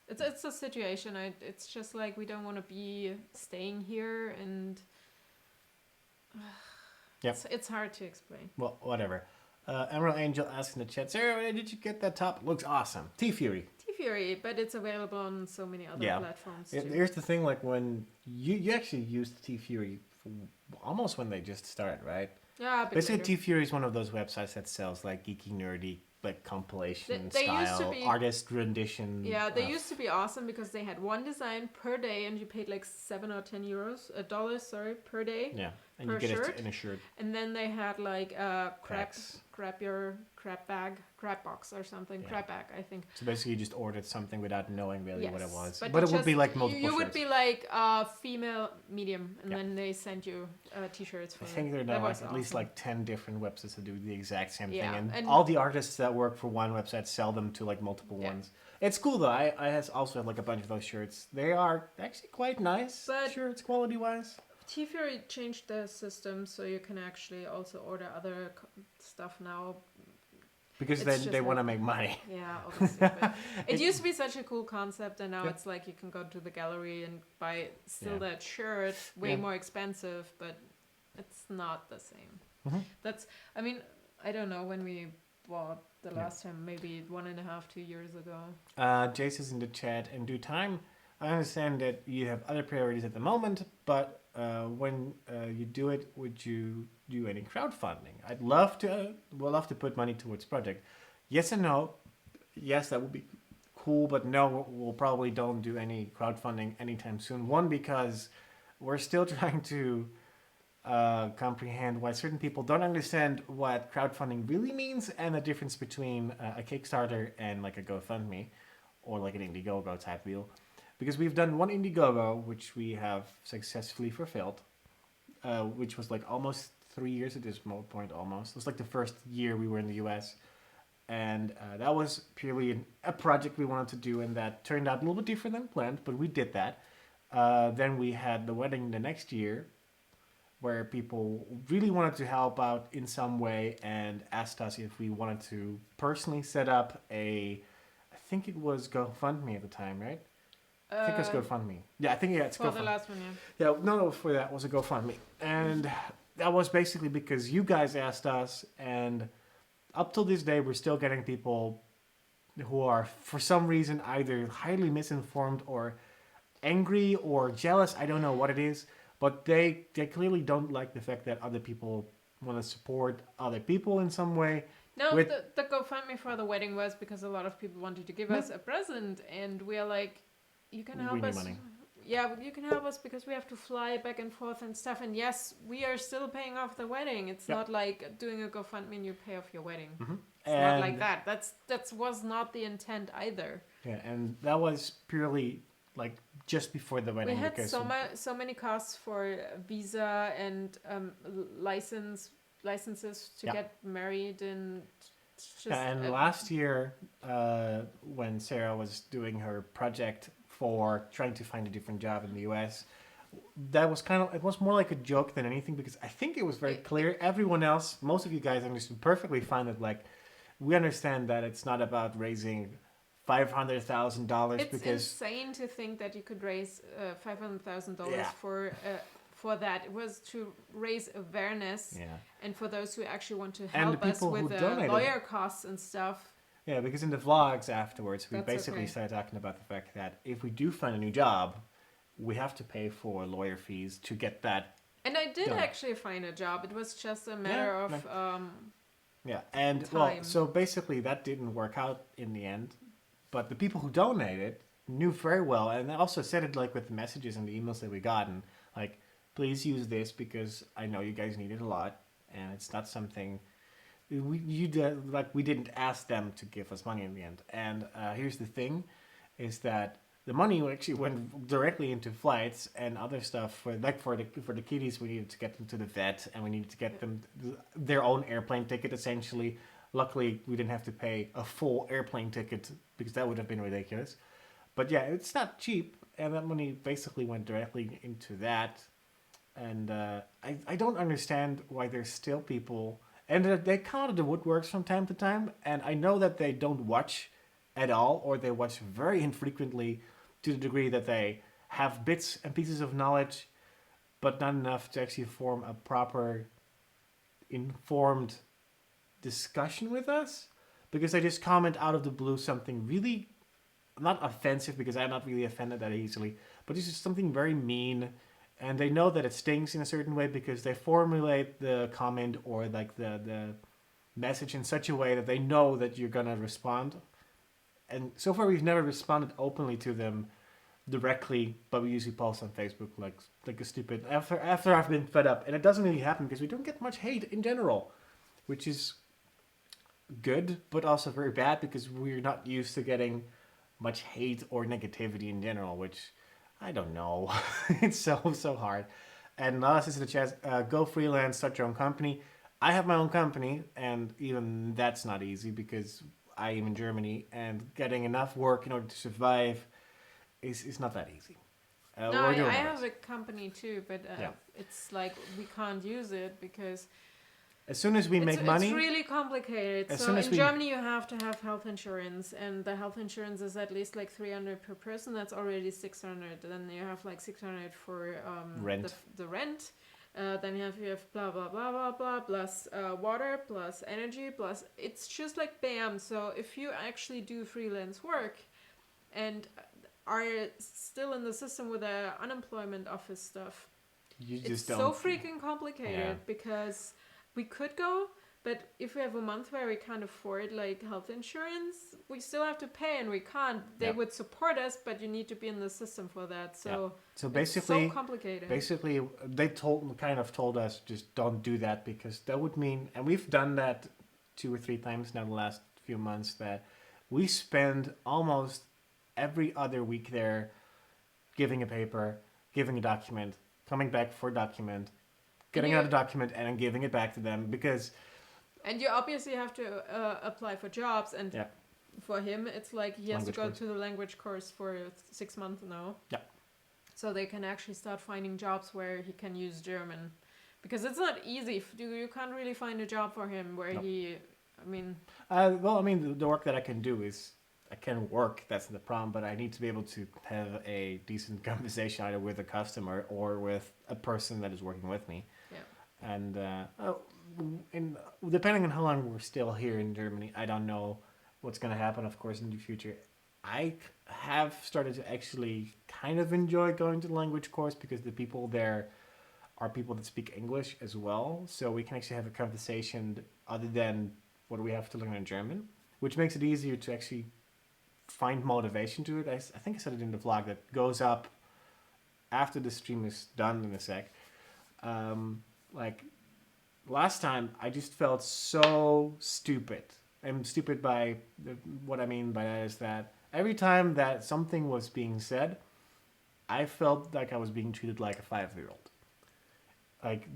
It's a situation. It's just like we don't want to be staying here, and it's hard to explain. Well, whatever. Emerald Angel asks in the chat, Sarah, where did you get that top? It looks awesome. T-Fury. T-Fury, but it's available on so many other platforms too. Here's the thing, like when you actually used T-Fury almost when they just started, right? Yeah, basically T-Fury is one of those websites that sells like geeky, nerdy, like compilation they style used to be, artist rendition. Yeah, they used to be awesome because they had one design per day, and you paid like $7 or $10 per day. Yeah, and you get it in a shirt. And then they had like a crap box or something. Crap bag, I think. So basically, you just ordered something without knowing really what it was. But it would be like multiple shirts. You would be like female, medium, and then they sent you t-shirts for I think there are now like at least like 10 different websites that do the exact same thing, and all the artists that work for one website sell them to like multiple ones. It's cool though. I also have like a bunch of those shirts. They are actually quite nice shirts quality wise. T-Fury changed the system so you can actually also order other stuff now. Because they want to make money. Yeah, obviously. It used to be such a cool concept, and now it's like you can go to the gallery and buy that shirt, way more expensive, but it's not the same. Mm-hmm. I mean, I don't know when we bought the last time, maybe 1.5, 2 years ago. Jace is in the chat. In due time, I understand that you have other priorities at the moment, but when you do it, would you do any crowdfunding? I'd love to. We'll love to put money towards project. Yes and no. Yes, that would be cool, but no, we'll probably don't do any crowdfunding anytime soon. One, because we're still trying to comprehend why certain people don't understand what crowdfunding really means and the difference between a Kickstarter and like a GoFundMe or like an Indiegogo type deal. Because we've done one Indiegogo, which we have successfully fulfilled, which was like almost 3 years at this point almost. It was like the first year we were in the US. And that was purely a project we wanted to do, and that turned out a little bit different than planned, but we did that. Then we had the wedding the next year, where people really wanted to help out in some way and asked us if we wanted to personally set up I think it was GoFundMe at the time, right? I think it was GoFundMe. Yeah, I think it's For GoFundMe. the last one, yeah. Yeah, no, for that was a GoFundMe. And that was basically because you guys asked us, and up till this day, we're still getting people who are, for some reason, either highly misinformed or angry or jealous. I don't know what it is, but they clearly don't like the fact that other people want to support other people in some way. No, With- the GoFundMe for the wedding was because a lot of people wanted to give Yeah. us a present, and we are like, you can We help need us. money. Yeah, you can help us because we have to fly back and forth and stuff. And yes, we are still paying off the wedding. It's Yep. not like doing a GoFundMe and you pay off your wedding. Mhm. It's not like that. That was not the intent either. Yeah, and that was purely like just before the wedding. We had because so many costs for visa and licenses to Yeah. get married and just and last year, when Sarah was doing her project for trying to find a different job in the US, that was it was more like a joke than anything because I think it was very clear. Everyone else, most of you guys understood perfectly fine that like, we understand that it's not about raising $500,000 it's because insane to think that you could raise $500,000 Yeah. for that. It was to raise awareness yeah. and for those who actually want to And help the us people who with donated. lawyer costs and stuff. Yeah, because in the vlogs afterwards, we That's basically okay. started talking about the fact that if we do find a new job, we have to pay for lawyer fees to get that. And I did Done. actually find a job. It was just a matter of Yeah, and well, Time. so basically that didn't work out in the end. But the people who donated knew very well, and they also said it like with the messages and the emails that we gotten, like, please use this because I know you guys need it a lot, and it's not something we didn't ask them to give us money in the end. And here's the thing, is that the money actually went directly into flights and other stuff for the kiddies. We needed to get them to the vet, and we needed to get them their own airplane ticket essentially. Luckily, we didn't have to pay a full airplane ticket because that would have been ridiculous. But yeah, it's not cheap, and that money basically went directly into that. And I don't understand why there's still people, and they come out of the woodworks from time to time, and I know that they don't watch at all, or they watch very infrequently to the degree that they have bits and pieces of knowledge, but not enough to actually form a proper, informed discussion with us, because they just comment out of the blue something really not offensive, because I'm not really offended that easily, but it's just something very mean, and they know that it stings in a certain way because they formulate the comment or like the message in such a way that they know that you're gonna respond. And so far we've never responded openly to them directly, but we usually post on Facebook like a stupid after I've been fed up, and it doesn't really happen because we don't get much hate in general, which is good but also very bad because we're not used to getting much hate or negativity in general, which I don't know. It's so hard. And last is the chat, go freelance, start your own company. I have my own company, and even that's not easy because I am in Germany, and getting enough work in order to survive is not that easy. No, we're I doing our have best. a company too, but Yeah. it's like we can't use it because As soon as we make money, it's really complicated. As So soon as in we- Germany, you have to have health insurance, and the health insurance is at least like 300 per person. That's already 600. Then you have like 600 for Rent. the rent. Then you have blah blah blah blah blah plus water plus energy plus it's just like bam. So if you actually do freelance work, and are still in the system with the unemployment office stuff, you it's just so don't. freaking complicated Yeah. because we could go, but if we have a month where we can't afford like health insurance, we still have to pay, and we can't. They Yeah. would support us, but you need to be in the system for that. So So it's basically, so complicated. Basically, they kind of told us just don't do that because that would mean, and we've done that 2 or 3 times now the last few months, that we spend almost every other week there giving a paper, giving a document, coming back for a document, getting out a document, and then giving it back to them because And you obviously have to apply for jobs, and Yeah. for him, it's like he has Language to go course. to the language course for 6 months now. Yeah. So they can actually start finding jobs where he can use German, Because it's not easy. You can't really find a job for him where No. I mean, Well, I mean, the work that I can do is I can work. That's the problem, but I need to be able to have a decent conversation either with a customer or with a person that is working with me. yeah. And and depending on how long we're still here in Germany, I don't know what's going to happen, of course, in the future. I have started to actually kind of enjoy going to the language course because the people there are people that speak English as well. So we can actually have a conversation other than what we have to learn in German, which makes it easier to actually find motivation to it. I think I said it in the vlog that goes up after the stream is done in a sec. Like last time, I just felt so stupid. I'm stupid by what I mean by that is that every time that something was being said, I felt like I was being treated like a 5-year-old. Like,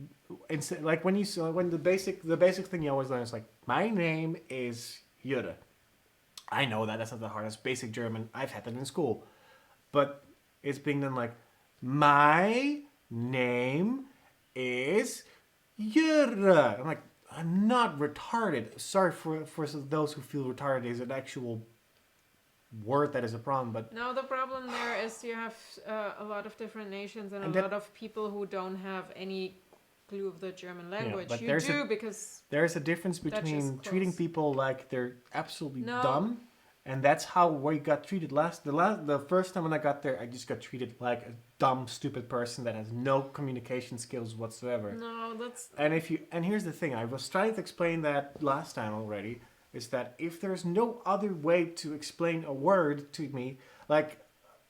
like when you saw when the basic thing you always learn is like, my name is Jurre. I know that's not the hardest basic German. I've had that in school, but it's being done like, my name is Jurre. I'm like, I'm not retarded. Sorry for those who feel retarded is an actual word that is a problem, but No, the problem there is you have a lot of different nations and And a that- lot of people who don't have any clue of the German language. but You there's do because there's a difference Dutch is between treating close. people like they're absolutely No. dumb, and that's how we got treated the first time when I got there. I just got treated like a dumb, stupid person that has no communication skills whatsoever. no, that's And here's the thing, I was trying to explain that last time already, is that if there's no other way to explain a word to me, like,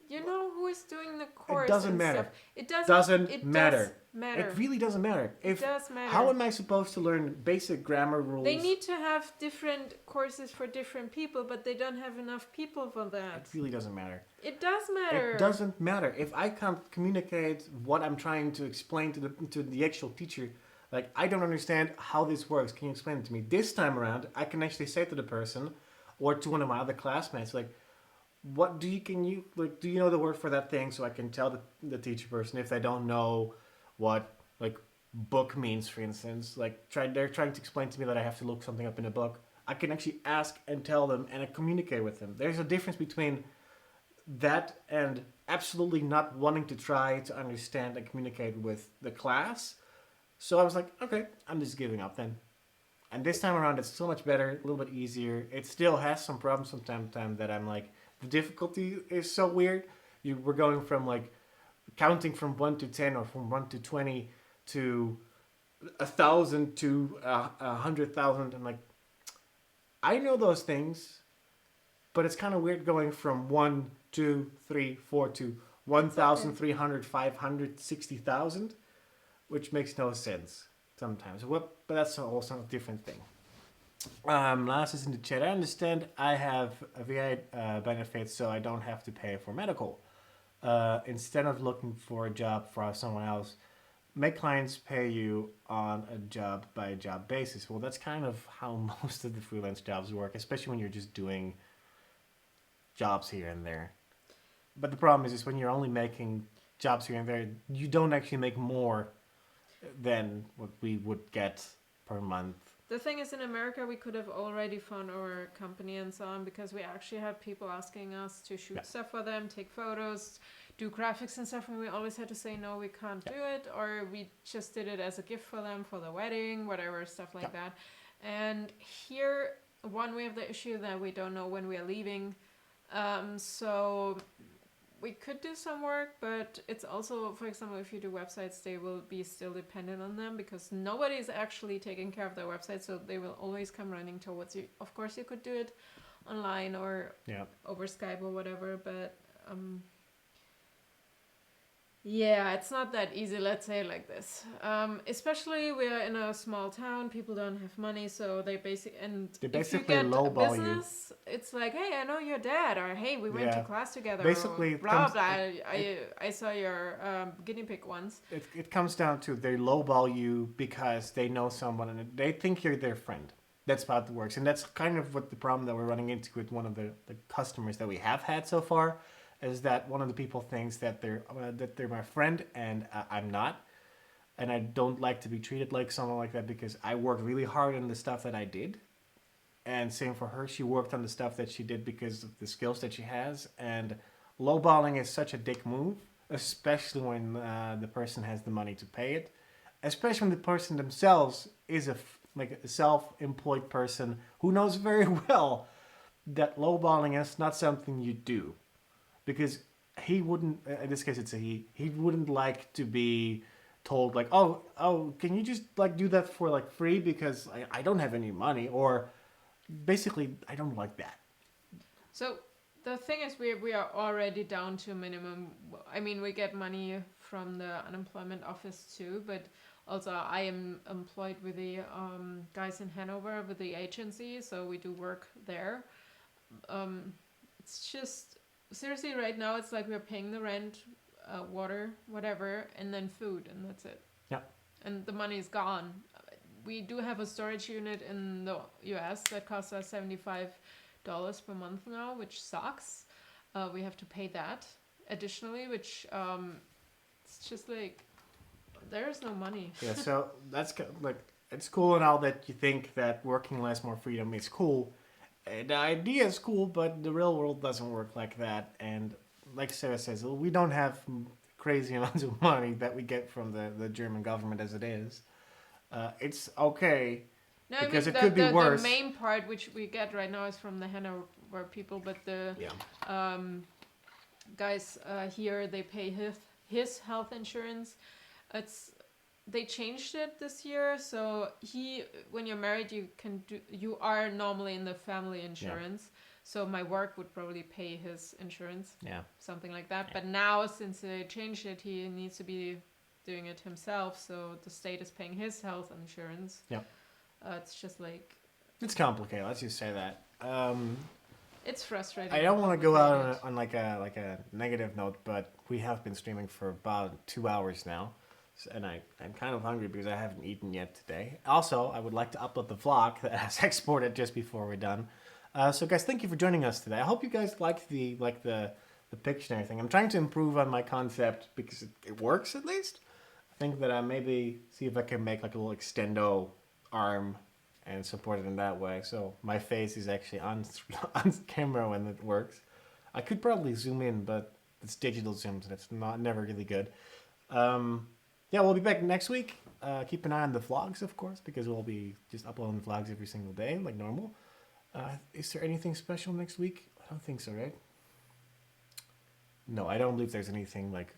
you know who is doing the course. doesn't and matter. Stuff. It doesn't. Doesn't it matter. Does matter. It really doesn't matter. It does matter. How am I supposed to learn basic grammar rules? They need to have different courses for different people, but they don't have enough people for that. It really doesn't matter. It does matter. It doesn't matter. If I can't communicate what I'm trying to explain to the actual teacher, like, I don't understand how this works. Can you explain it to me? This time around, I can actually say to the person or to one of my other classmates, like, what do you know the word for that thing, so I can tell the teacher person if they don't know what like book means, for instance. Like, they're trying to explain to me that I have to look something up in a book. I can actually ask and tell them and I communicate with them. There's a difference between that and absolutely not wanting to try to understand and communicate with the class. So I was like, okay, I'm just giving up then. And this time around, it's so much better, a little bit easier. It still has some problems from time to time that I'm like, the difficulty is so weird. We're going from like counting from 1 to 10 or from 1 to 20 to 1,000 to 100,000. I'm like, I know those things, but it's kind of weird going from 1, 2, 3, 4 to 1,300, 500, 60,000, which makes no sense sometimes. But that's also a different thing. Last is in the chat. I understand I have a VA benefit, so I don't have to pay for medical. Instead of looking for a job for someone else, make clients pay you on a job by job basis. Well, that's kind of how most of the freelance jobs work, especially when you're just doing jobs here and there. But the problem is when you're only making jobs here and there, you don't actually make more than what we would get per month. The thing is, in America, we could have already found our company and so on because we actually had people asking us to shoot stuff for them, take photos, do graphics and stuff, and we always had to say, no, we can't do it, or we just did it as a gift for them for the wedding, whatever, stuff like that. And here, we have the issue that we don't know when we are leaving, so we could do some work, but it's also, for example, if you do websites, they will be still dependent on them because nobody is actually taking care of their website, so they will always come running towards you. Of course, you could do it online or over Skype or whatever, but yeah, it's not that easy, let's say it like this. Especially we're in a small town, people don't have money, so they basically if you get a business, it's like, hey, I know your dad, or hey, we went to class together, basically, or blah, blah, I saw your guinea pig once. It comes down to they lowball you because they know someone and they think you're their friend. That's how it works. And that's kind of what the problem that we're running into with one of the customers that we have had so far, is that one of the people thinks that they're my friend and I'm not. and I don't like to be treated like someone like that because I worked really hard on the stuff that I did. And same for her. She worked on the stuff that she did because of the skills that she has. And lowballing is such a dick move, especially when the person has the money to pay it. Especially when the person themselves is like a self-employed person who knows very well that lowballing is not something you do, because he wouldn't. In this case, it's a he. He wouldn't like to be told like, oh, can you just like do that for like free because I don't have any money, or basically I don't like that. So the thing is, we are already down to minimum. I mean, we get money from the unemployment office too, but also I am employed with the guys in Hanover with the agency, so we do work there. It's just seriously right now it's like we're paying the rent, water, whatever, and then food, and that's it. Yeah. And the money is gone. We do have a storage unit in the US that costs us $75 per month now, which sucks. We have to pay that additionally, which it's just like there's no money. Yeah, so that's like it's cool and all that you think that working less, more freedom is cool. The idea is cool, but the real world doesn't work like that. And like Sarah says, we don't have crazy amounts of money that we get from the German government as it is. It's okay. No, because I mean, it could be worse. The main part which we get right now is from the Hanover people, but the guys here, they pay his health insurance. They changed it this year, so when you're married, you are normally in the family insurance. Yeah. So my work would probably pay his insurance, something like that. Yeah. But now, since they changed it, he needs to be doing it himself. So the state is paying his health insurance. Yeah. It's just like it's complicated. Let's just say that. It's frustrating. I don't want to go out on like a negative note, but we have been streaming for about 2 hours now, and I'm kind of hungry because I haven't eaten yet today. Also, I would like to upload the vlog that has exported just before we're done. So guys, thank you for joining us today. I hope you guys liked the picture and everything. I'm trying to improve on my concept because it works at least. I think that I maybe see if I can make like a little extendo arm and support it in that way. So my face is actually on camera when it works. I could probably zoom in, but it's digital zooms and it's never really good. Yeah, we'll be back next week. Keep an eye on the vlogs, of course, because we'll be just uploading vlogs every single day like normal. Is there anything special next week? I don't think so, right? No, I don't believe there's anything like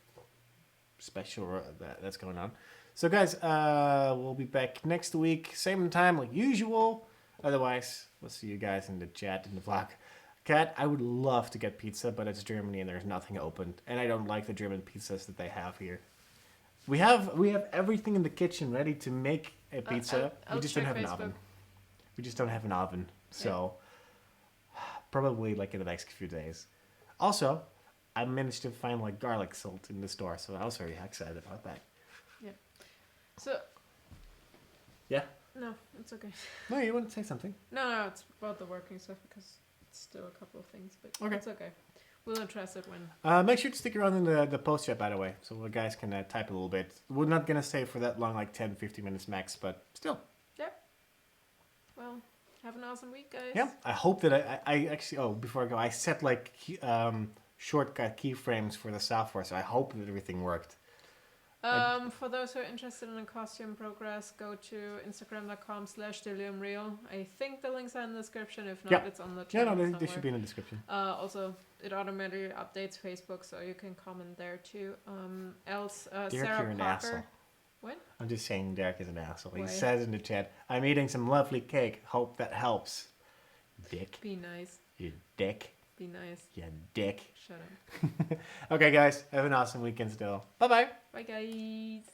special that's going on. So guys, we'll be back next week, same time like usual. Otherwise, we'll see you guys in the chat in the vlog. Kat, I would love to get pizza, but it's Germany and there's nothing open, and I don't like the German pizzas that they have here. We have everything in the kitchen ready to make a pizza. We just don't have an oven. We just don't have an oven. So probably like in the next few days. Also, I managed to find like garlic salt in the store, so I was very excited about that. Yeah. So. Yeah. No, it's okay. No, you want to say something? No, it's about the working stuff because it's still a couple of things, but it's okay. We'll address it when. Make sure to stick around in the post chat, by the way, so the guys can type a little bit. We're not gonna stay for that long, like 10-15 minutes max, but still. Yeah. Well, have an awesome week, guys. Yeah. I hope that I actually. Oh, before I go, I set like shortcut keyframes for the software, so I hope that everything worked. For those who are interested in costume progress, go to instagram.com/deliriumreal. I think the links are in the description. If not, it's on the channel. Yeah, no, they should be in the description. Also, it automatically updates Facebook, so you can comment there too. Derek, Sarah you're an Parker. asshole. What? I'm just saying Derek is an asshole. Why? He says in the chat, I'm eating some lovely cake. Hope that helps. Dick. Be nice. You dick. Be nice. You dick. Shut up. Okay, guys. Have an awesome weekend still. Bye-bye. Bye, guys.